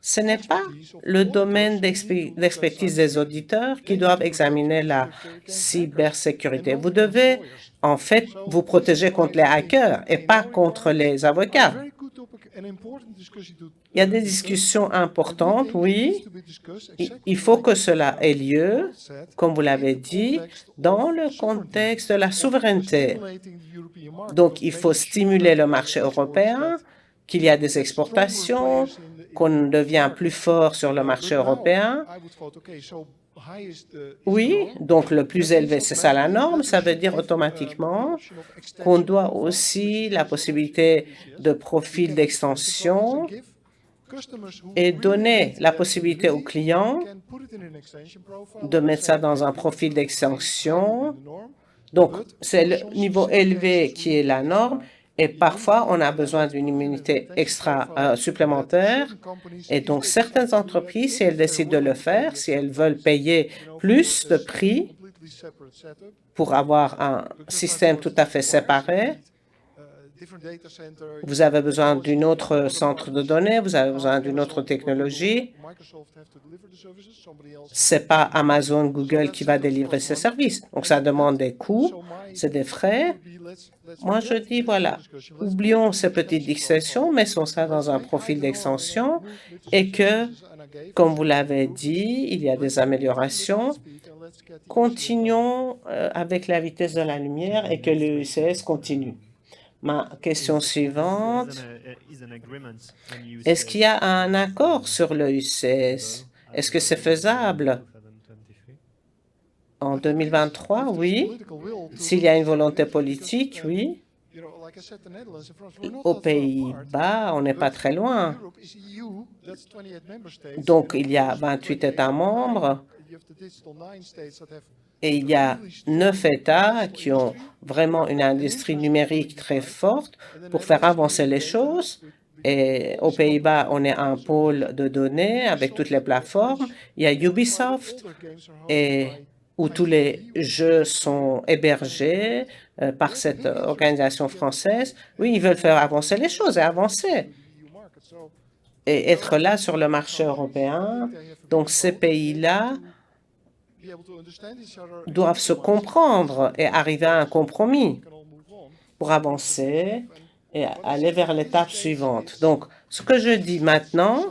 Ce n'est pas le domaine d'expertise des auditeurs qui doivent examiner la cybersécurité. Vous devez, en fait, vous protéger contre les hackers et pas contre les avocats. Il y a des discussions importantes, oui. Il faut que cela ait lieu, comme vous l'avez dit, dans le contexte de la souveraineté. Donc, il faut stimuler le marché européen, qu'il y a des exportations, qu'on devient plus fort sur le marché européen. Oui, donc le plus élevé, c'est ça la norme. Ça veut dire automatiquement qu'on doit aussi la possibilité de profil d'extension et donner la possibilité aux clients de mettre ça dans un profil d'extension. Donc, c'est le niveau élevé qui est la norme. Et parfois, on a besoin d'une immunité supplémentaire. Et donc, certaines entreprises, si elles décident de le faire, si elles veulent payer plus de prix pour avoir un système tout à fait séparé, vous avez besoin d'un autre centre de données, vous avez besoin d'une autre technologie. Ce n'est pas Amazon, Google qui va délivrer ces services. Donc, ça demande des coûts, c'est des frais. Moi, je dis, voilà, oublions ces petites discussions, mettons ça dans un profil d'extension et que, comme vous l'avez dit, il y a des améliorations. Continuons avec la vitesse de la lumière et que l'UCS continue. Ma question suivante, est-ce qu'il y a un accord sur le UCS? Est-ce que c'est faisable? En 2023, oui. S'il y a une volonté politique, oui. Aux Pays-Bas, on n'est pas très loin. Donc, il y a 28 États membres et il y a 9 États qui ont vraiment une industrie numérique très forte pour faire avancer les choses. Et aux Pays-Bas, on est un pôle de données avec toutes les plateformes. Il y a Ubisoft où tous les jeux sont hébergés par cette organisation française. Oui, ils veulent faire avancer les choses et avancer et être là sur le marché européen. Donc, ces pays-là doivent se comprendre et arriver à un compromis pour avancer et aller vers l'étape suivante. Donc, ce que je dis maintenant,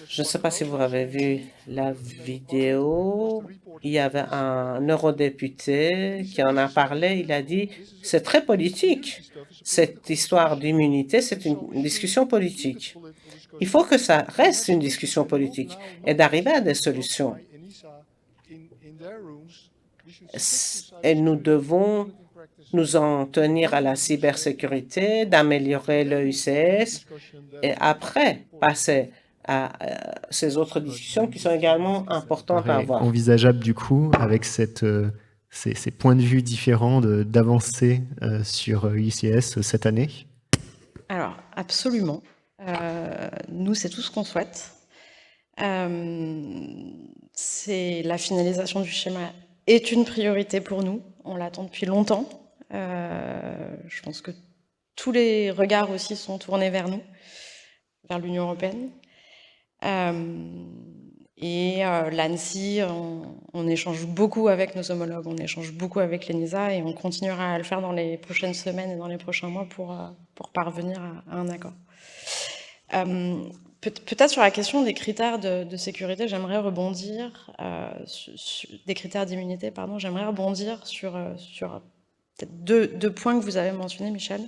je ne sais pas si vous avez vu la vidéo, il y avait un eurodéputé qui en a parlé, il a dit « c'est très politique, cette histoire d'immunité, c'est une discussion politique ». Il faut que ça reste une discussion politique et d'arriver à des solutions. Et nous devons nous en tenir à la cybersécurité, d'améliorer le UCS et après passer à ces autres discussions qui sont également importantes à avoir. Envisageable du coup, avec ces points de vue différents, d'avancer sur UCS cette année? Alors, absolument. Nous, c'est tout ce qu'on souhaite. C'est la finalisation du schéma est une priorité pour nous. On l'attend depuis longtemps. Je pense que tous les regards aussi sont tournés vers nous, vers l'Union européenne. L'ANSSI, on échange beaucoup avec nos homologues, on échange beaucoup avec l'ENISA et on continuera à le faire dans les prochaines semaines et dans les prochains mois pour parvenir à un accord. Peut-être sur la question des critères de sécurité, j'aimerais rebondir, des critères d'immunité, pardon, j'aimerais rebondir sur peut-être deux points que vous avez mentionnés, Michel.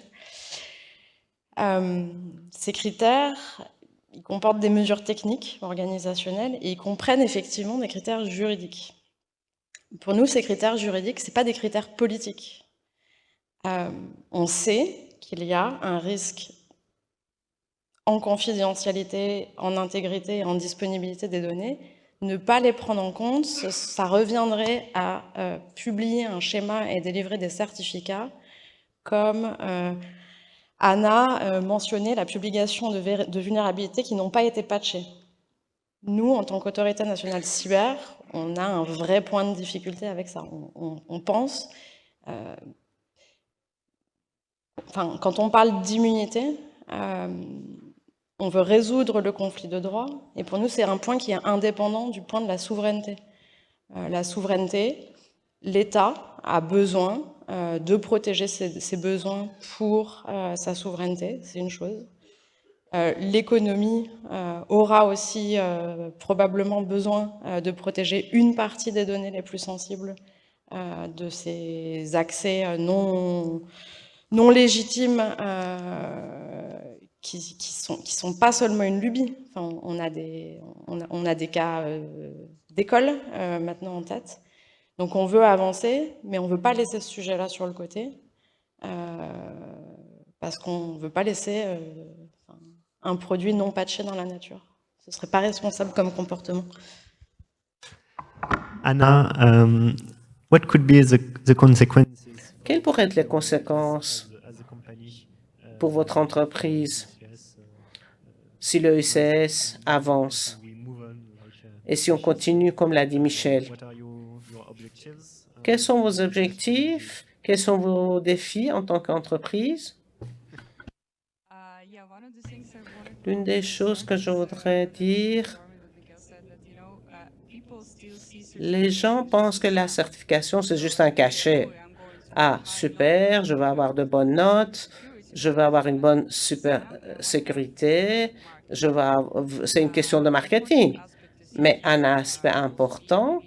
Ces critères, ils comportent des mesures techniques, organisationnelles, et ils comprennent effectivement des critères juridiques. Pour nous, ces critères juridiques, ce n'est pas des critères politiques. On sait qu'il y a un risque en confidentialité, en intégrité et en disponibilité des données. Ne pas les prendre en compte, ça reviendrait à publier un schéma et délivrer des certificats comme Anna mentionnait la publication de vulnérabilités qui n'ont pas été patchées. Nous, en tant qu'autorité nationale cyber, on a un vrai point de difficulté avec ça. On pense... quand on parle d'immunité, on veut résoudre le conflit de droit, et pour nous, c'est un point qui est indépendant du point de la souveraineté. La souveraineté, l'État a besoin de protéger ses besoins pour sa souveraineté, c'est une chose. L'économie aura aussi probablement besoin de protéger une partie des données les plus sensibles de ces accès non légitimes qui sont pas seulement une lubie. Enfin, on a des cas d'école maintenant en tête. Donc on veut avancer, mais on ne veut pas laisser ce sujet-là sur le côté, parce qu'on ne veut pas laisser un produit non patché dans la nature. Ce ne serait pas responsable comme comportement. Anna, what could be the consequences? Quelles pourraient être les conséquences pour votre entreprise si le ECS avance? Et si on continue, comme l'a dit Michel? Quels sont vos objectifs? Quels sont vos défis en tant qu'entreprise? L'une des choses que je voudrais dire, les gens pensent que la certification, c'est juste un cachet. Ah, super, je vais avoir de bonnes notes, je vais avoir une bonne sécurité, c'est une question de marketing. Mais un aspect important,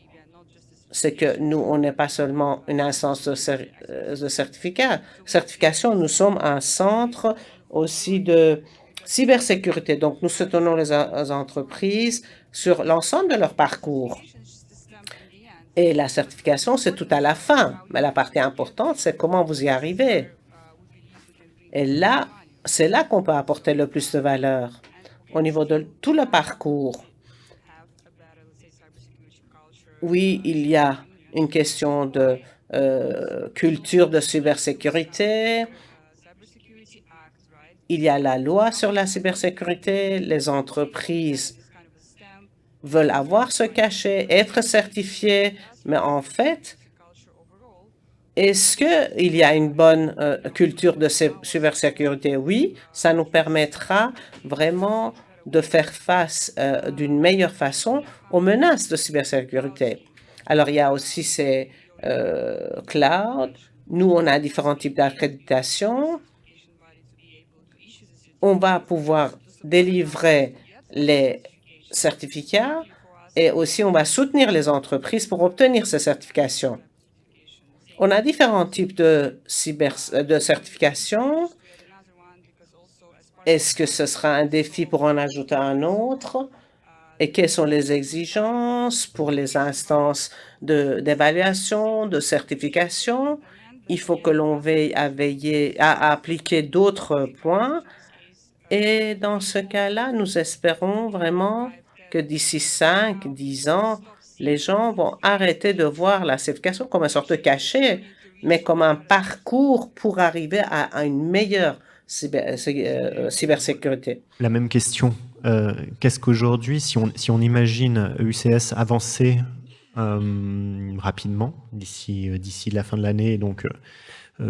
c'est que nous, on n'est pas seulement une instance de certification, nous sommes un centre aussi de cybersécurité. Donc, nous soutenons les entreprises sur l'ensemble de leur parcours. Et la certification, c'est tout à la fin. Mais la partie importante, c'est comment vous y arrivez. Et là, c'est là qu'on peut apporter le plus de valeur au niveau de tout le parcours. Oui, il y a une question de culture de cybersécurité. Il y a la loi sur la cybersécurité. Les entreprises veulent avoir ce cachet, être certifiées, mais en fait, est-ce qu'il y a une bonne culture de cybersécurité? Oui, ça nous permettra vraiment de faire face d'une meilleure façon aux menaces de cybersécurité. Alors, il y a aussi ces clouds. Nous, on a différents types d'accréditation. On va pouvoir délivrer les certificats et aussi on va soutenir les entreprises pour obtenir ces certifications. On a différents types de certifications. Est-ce que ce sera un défi pour en ajouter un autre? Et quelles sont les exigences pour les instances d'évaluation, de certification? Il faut que l'on veille à appliquer d'autres points. Et dans ce cas-là, nous espérons vraiment que d'ici 5, 10 ans, les gens vont arrêter de voir la certification comme une sorte de cachet, mais comme un parcours pour arriver à une meilleure cybersécurité. La même question. Qu'est-ce qu'aujourd'hui, si on imagine EUCS avancer rapidement d'ici la fin de l'année, donc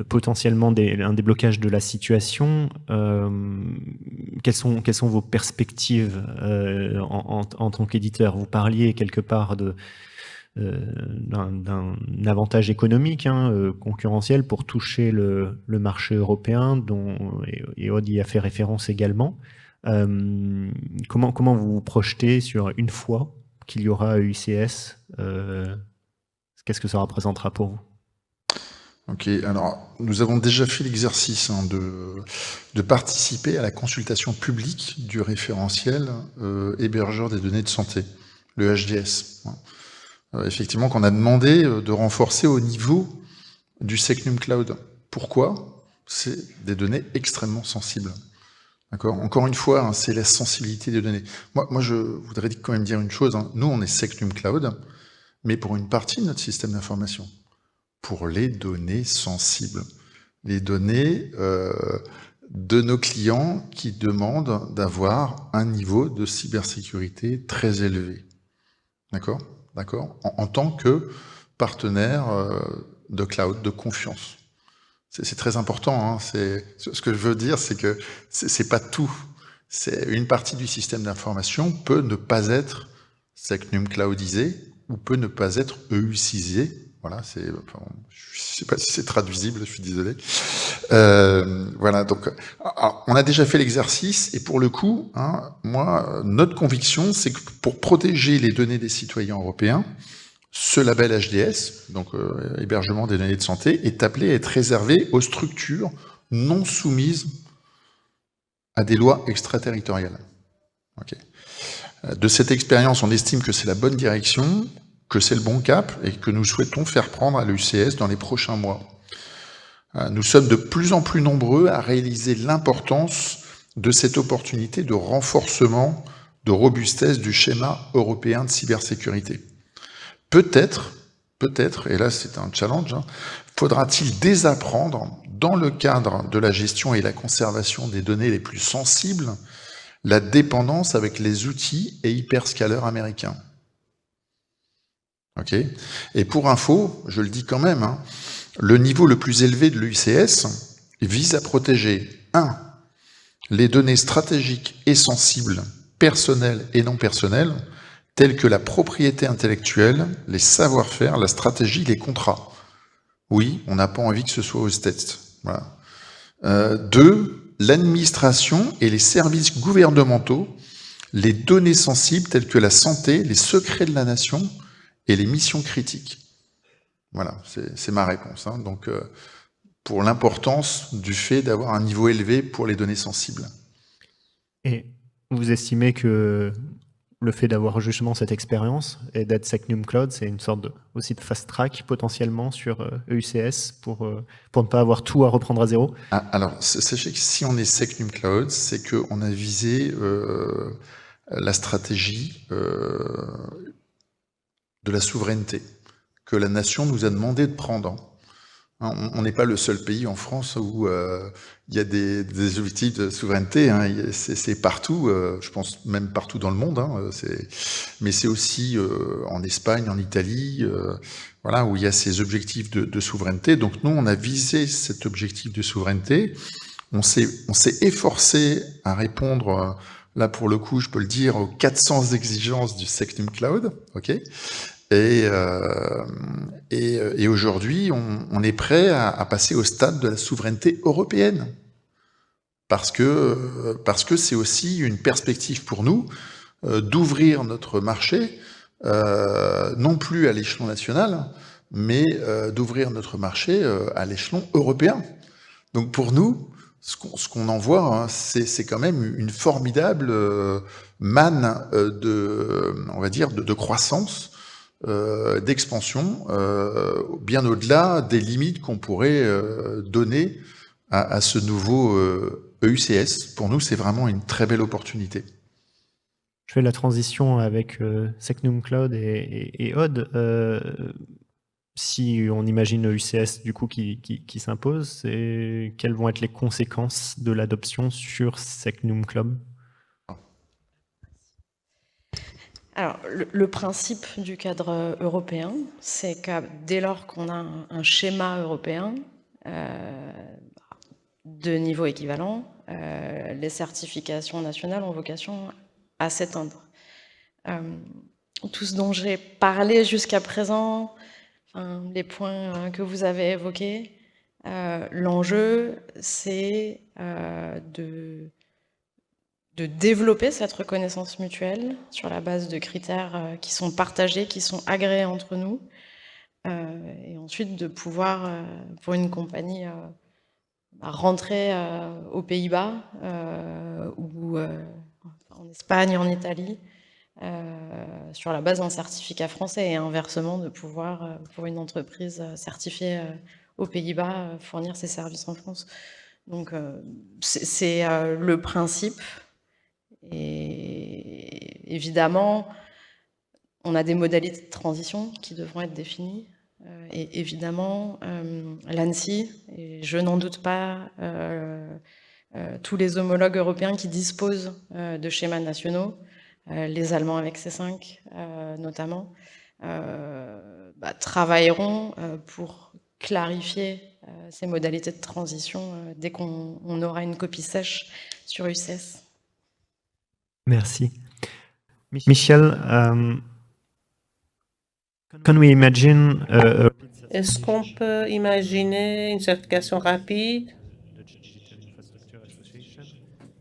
potentiellement un déblocage de la situation. Quelles sont vos perspectives en tant qu'éditeur? Vous parliez quelque part d'un avantage économique, concurrentiel pour toucher le marché européen, et Aude y a fait référence également. Comment vous vous projetez sur une fois qu'il y aura UCS? Qu'est-ce que ça représentera pour vous? Ok, alors nous avons déjà fait l'exercice de participer à la consultation publique du référentiel hébergeur des données de santé, le HDS. Effectivement, qu'on a demandé de renforcer au niveau du Secnum Cloud. Pourquoi? C'est des données extrêmement sensibles. D'accord. Encore une fois, c'est la sensibilité des données. Moi, je voudrais quand même dire une chose. Nous, on est Secnum Cloud, mais pour une partie de notre système d'information, pour les données sensibles, les données de nos clients qui demandent d'avoir un niveau de cybersécurité très élevé. D'accord? D'accord, en tant que partenaire de cloud, de confiance. C'est très important. Ce que je veux dire, c'est que c'est pas tout. C'est une partie du système d'information peut ne pas être cloudisé ou peut ne pas être EUCisé. Voilà, je sais pas si c'est traduisible, je suis désolé. Voilà, donc on a déjà fait l'exercice et pour le coup, moi, notre conviction, c'est que pour protéger les données des citoyens européens, ce label HDS, donc hébergement des données de santé, est appelé à être réservé aux structures non soumises à des lois extraterritoriales. Okay. De cette expérience, on estime que c'est la bonne direction, que c'est le bon cap et que nous souhaitons faire prendre à l'UCS dans les prochains mois. Nous sommes de plus en plus nombreux à réaliser l'importance de cette opportunité de renforcement, de robustesse du schéma européen de cybersécurité. Peut-être, et là c'est un challenge, faudra-t-il désapprendre, dans le cadre de la gestion et la conservation des données les plus sensibles, la dépendance avec les outils et hyperscalers américains. Ok. Et pour info, je le dis quand même, le niveau le plus élevé de l'UCS vise à protéger 1. Les données stratégiques et sensibles, personnelles et non personnelles, telles que la propriété intellectuelle, les savoir-faire, la stratégie, les contrats. Oui, on n'a pas envie que ce soit aux States. Voilà. 2. L'administration et les services gouvernementaux, les données sensibles telles que la santé, les secrets de la nation et les missions critiques. Voilà, c'est ma réponse. Donc, pour l'importance du fait d'avoir un niveau élevé pour les données sensibles. Et vous estimez que le fait d'avoir justement cette expérience et d'être Secnum Cloud, c'est une sorte aussi de fast track potentiellement sur EUCS pour ne pas avoir tout à reprendre à zéro? Alors, sachez que si on est Secnum Cloud, c'est qu'on a visé la stratégie de la souveraineté que la nation nous a demandé de prendre. On n'est pas le seul pays en France où il y a des objectifs de souveraineté. C'est partout, je pense même partout dans le monde. Mais c'est aussi en Espagne, en Italie, voilà, où il y a ces objectifs de souveraineté. Donc nous, on a visé cet objectif de souveraineté. On s'est efforcé à répondre, là pour le coup, je peux le dire, aux 400 exigences du Secnum Cloud. Ok. Et aujourd'hui, on est prêt à passer au stade de la souveraineté européenne. Parce que c'est aussi une perspective pour nous d'ouvrir notre marché, non plus à l'échelon national, mais d'ouvrir notre marché à l'échelon européen. Donc pour nous, ce qu'on en voit, c'est quand même une formidable manne on va dire, de croissance, d'expansion, bien au-delà des limites qu'on pourrait donner à ce nouveau EUCS. Pour nous, c'est vraiment une très belle opportunité. Je fais la transition avec Secnum Cloud et Aude. Si on imagine EUCS du coup qui s'impose, quelles vont être les conséquences de l'adoption sur Secnum Cloud? Alors, le principe du cadre européen, c'est que dès lors qu'on a un schéma européen, de niveau équivalent, les certifications nationales ont vocation à s'éteindre. Tout ce dont j'ai parlé jusqu'à présent, les points que vous avez évoqués, l'enjeu, c'est de développer cette reconnaissance mutuelle sur la base de critères qui sont partagés, qui sont agréés entre nous, et ensuite de pouvoir, pour une compagnie, rentrer aux Pays-Bas ou en Espagne, en Italie, sur la base d'un certificat français, et inversement de pouvoir, pour une entreprise certifiée aux Pays-Bas, fournir ses services en France. Donc c'est le principe. Et évidemment, on a des modalités de transition qui devront être définies. Et évidemment, l'ANSSI, et je n'en doute pas, tous les homologues européens qui disposent de schémas nationaux, les Allemands avec C5 notamment, travailleront pour clarifier ces modalités de transition dès qu'on aura une copie sèche sur UCS. Merci. Michel, can we imagine Est-ce qu'on peut imaginer une certification rapide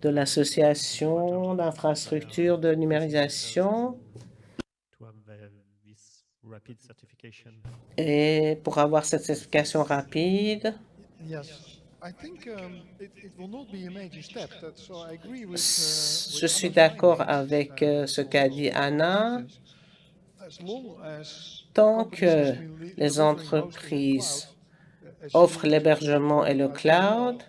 de l'association d'infrastructures de numérisation et pour avoir cette certification rapide? Je suis d'accord avec ce qu'a dit Anna. Tant que les entreprises offrent l'hébergement et le cloud,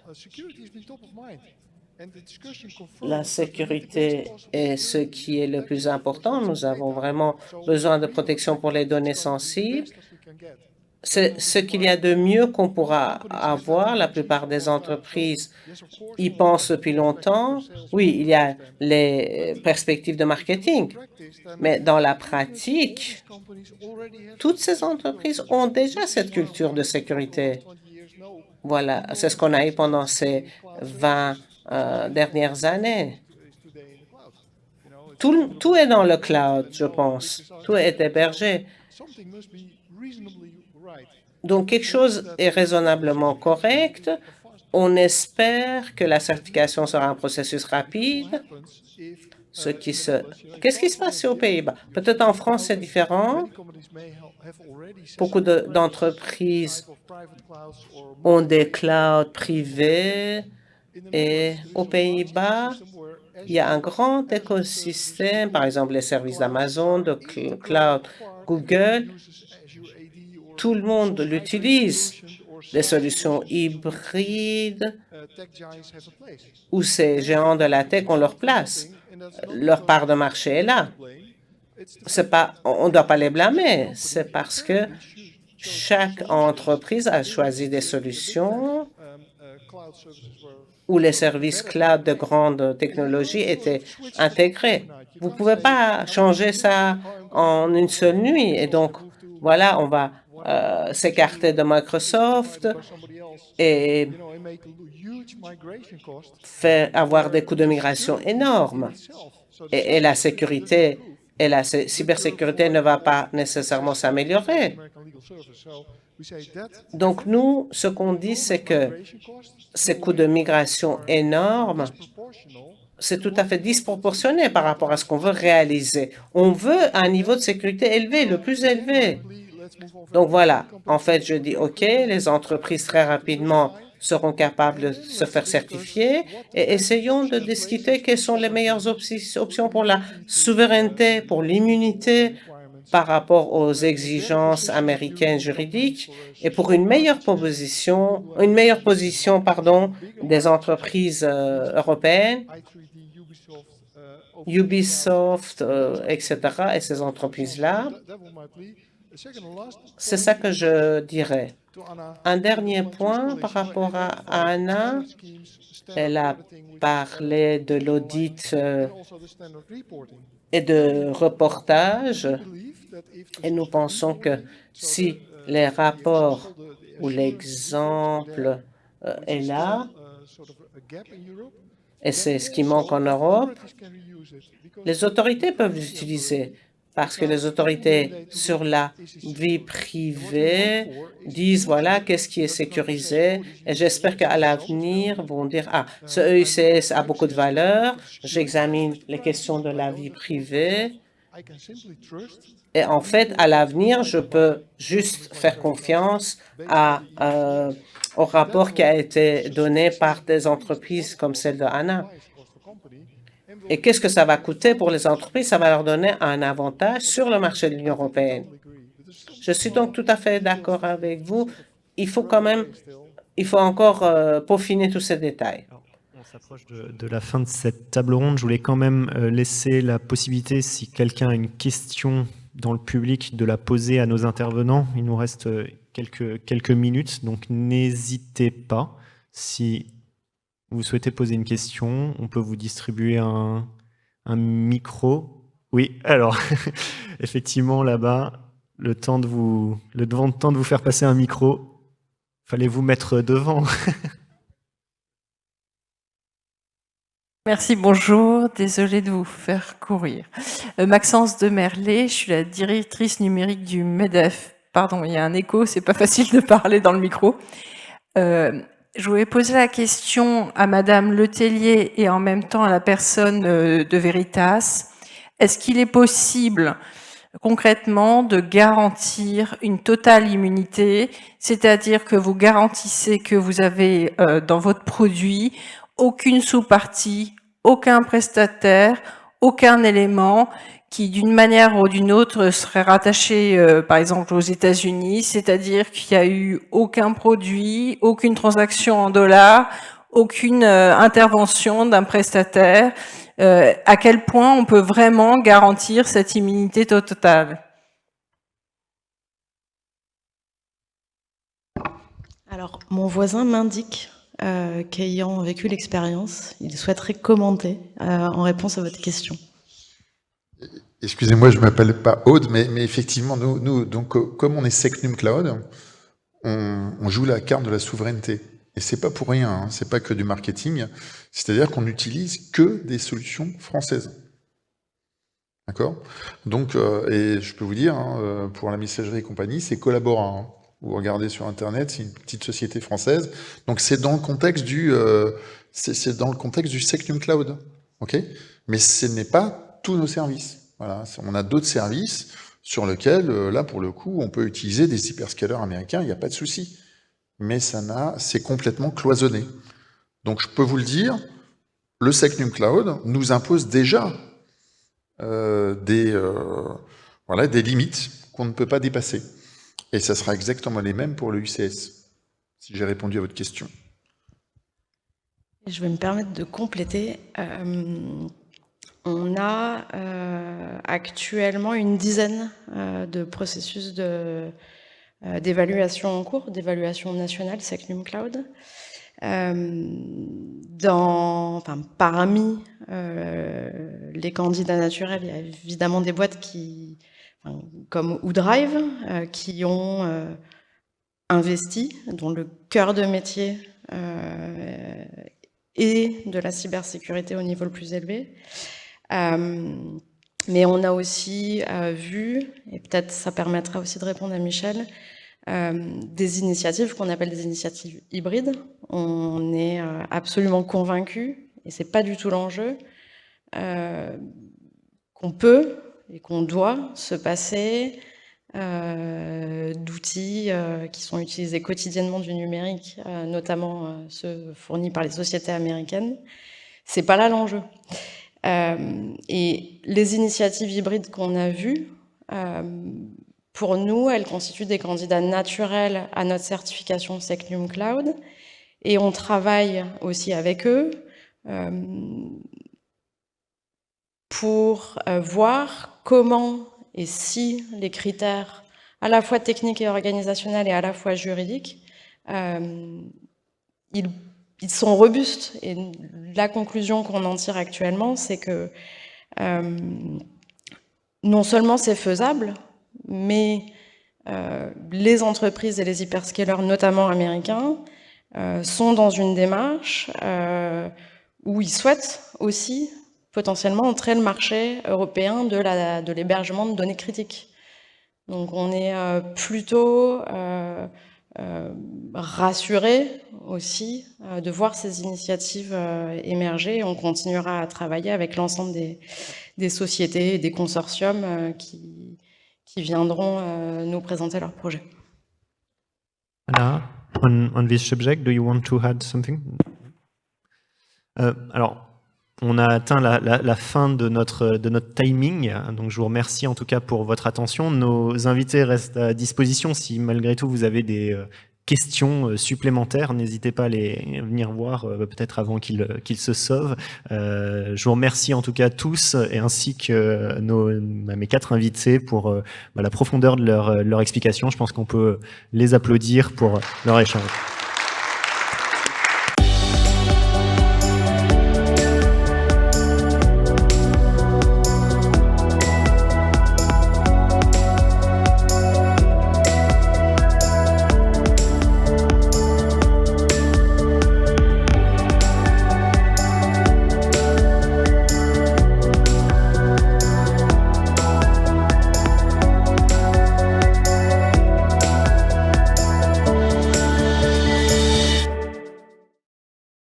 la sécurité est ce qui est le plus important. Nous avons vraiment besoin de protection pour les données sensibles. C'est ce qu'il y a de mieux qu'on pourra avoir. La plupart des entreprises y pensent depuis longtemps. Oui, il y a les perspectives de marketing, mais dans la pratique, toutes ces entreprises ont déjà cette culture de sécurité. Voilà, c'est ce qu'on a eu pendant ces 20 dernières années. Tout est dans le cloud, je pense. Tout est hébergé. Donc, quelque chose est raisonnablement correct. On espère que la certification sera un processus rapide. Qu'est-ce qui se passe aux Pays-Bas? Peut-être en France, c'est différent. Beaucoup d'entreprises ont des clouds privés. Et aux Pays-Bas, il y a un grand écosystème, par exemple les services d'Amazon, de cloud Google. Tout le monde l'utilise. Les solutions hybrides où ces géants de la tech ont leur place. Leur part de marché est là. On ne doit pas les blâmer. C'est parce que chaque entreprise a choisi des solutions où les services cloud de grande technologie étaient intégrés. Vous ne pouvez pas changer ça en une seule nuit. Et donc, voilà, on va s'écarter de Microsoft et avoir des coûts de migration énormes. Et la sécurité et la cybersécurité ne va pas nécessairement s'améliorer. Donc, nous, ce qu'on dit, c'est que ces coûts de migration énormes, c'est tout à fait disproportionné par rapport à ce qu'on veut réaliser. On veut un niveau de sécurité élevé, le plus élevé. Donc voilà, en fait, je dis, OK, les entreprises très rapidement seront capables de se faire certifier et essayons de discuter quelles sont les meilleures options pour la souveraineté, pour l'immunité par rapport aux exigences américaines juridiques et pour une meilleure position, des entreprises européennes, Ubisoft, etc., et ces entreprises-là. C'est ça que je dirais. Un dernier point par rapport à Anna. Elle a parlé de l'audit et de reportage. Et nous pensons que si les rapports où l'exemple est là, et c'est ce qui manque en Europe, les autorités peuvent l'utiliser parce que les autorités sur la vie privée disent, voilà, qu'est-ce qui est sécurisé, et j'espère qu'à l'avenir, vont dire, ah, ce EUCS a beaucoup de valeur, j'examine les questions de la vie privée, et en fait, à l'avenir, je peux juste faire confiance au rapport qui a été donné par des entreprises comme celle de Anna. Et qu'est-ce que ça va coûter pour les entreprises? Ça va leur donner un avantage sur le marché de l'Union européenne. Je suis donc tout à fait d'accord avec vous. Il faut encore peaufiner tous ces détails. On s'approche de la fin de cette table ronde. Je voulais quand même laisser la possibilité, si quelqu'un a une question dans le public, de la poser à nos intervenants. Il nous reste quelques minutes, donc n'hésitez pas. Si vous souhaitez poser une question, on peut vous distribuer un micro. Oui, alors, effectivement, là-bas, le temps de vous faire passer un micro, fallait vous mettre devant. Merci, bonjour. Désolée de vous faire courir. Maxence de Merlet, je suis la directrice numérique du MEDEF. Pardon, il y a un écho, c'est pas facile de parler dans le micro. Je voulais poser la question à Madame Letellier et en même temps à la personne de Veritas. Est-ce qu'il est possible concrètement de garantir une totale immunité, c'est-à-dire que vous garantissez que vous avez dans votre produit aucune sous-partie, aucun prestataire, aucun élément qui, d'une manière ou d'une autre, serait rattaché, par exemple, aux États-Unis, c'est-à-dire qu'il n'y a eu aucun produit, aucune transaction en dollars, aucune intervention d'un prestataire. À quel point on peut vraiment garantir cette immunité totale? Alors, mon voisin m'indique qu'ayant vécu l'expérience, il souhaiterait commenter en réponse à votre question. Excusez-moi, je ne m'appelle pas Aude, mais effectivement, nous donc, comme on est Secnum Cloud, on joue la carte de la souveraineté. Et c'est pas pour rien, hein, c'est pas que du marketing, c'est-à-dire qu'on n'utilise que des solutions françaises. D'accord? Donc, et je peux vous dire, hein, pour la messagerie et compagnie, c'est Collabora. Hein. Vous regardez sur Internet, c'est une petite société française. Donc, c'est dans le contexte du Secnum Cloud. OK? Mais ce n'est pas tous nos services. Voilà. On a d'autres services sur lesquels, là, pour le coup, on peut utiliser des hyperscalers américains, il n'y a pas de souci. Mais c'est complètement cloisonné. Donc, je peux vous le dire, le Secnum Cloud nous impose déjà des limites qu'on ne peut pas dépasser. Et ça sera exactement les mêmes pour le UCS, si j'ai répondu à votre question. Je vais me permettre de compléter. On a actuellement une dizaine de processus d'évaluation en cours, d'évaluation nationale Secnum Cloud. Parmi les candidats naturels, il y a évidemment des boîtes comme OuDrive, qui ont investi, dont le cœur de métier est de la cybersécurité au niveau le plus élevé. Mais on a aussi vu, et peut-être ça permettra aussi de répondre à Michel, des initiatives qu'on appelle des initiatives hybrides. On est absolument convaincus, et c'est pas du tout l'enjeu, qu'on peut et qu'on doit se passer d'outils qui sont utilisés quotidiennement du numérique, notamment ceux fournis par les sociétés américaines. C'est pas là l'enjeu. Et les initiatives hybrides qu'on a vues, pour nous, elles constituent des candidats naturels à notre certification Secnum Cloud, et on travaille aussi avec eux pour voir comment et si les critères à la fois techniques et organisationnels et à la fois juridiques, ils sont robustes. Et la conclusion qu'on en tire actuellement, c'est que non seulement c'est faisable, mais les entreprises et les hyperscalers, notamment américains, sont dans une démarche où ils souhaitent aussi potentiellement entrer le marché européen de l'hébergement de données critiques. Donc on est plutôt rassuré aussi de voir ces initiatives émerger, et on continuera à travailler avec l'ensemble des sociétés et des consortiums qui viendront nous présenter leurs projets. Anna, on this subject, do you want to add something? Alors, on a atteint la fin de notre timing, donc je vous remercie en tout cas pour votre attention. Nos invités restent à disposition si malgré tout vous avez des questions supplémentaires, n'hésitez pas à les venir voir peut-être avant qu'ils se sauvent. Je vous remercie en tout cas tous et ainsi que mes 4 invités pour la profondeur de leur explication. Je pense qu'on peut les applaudir pour leur échange.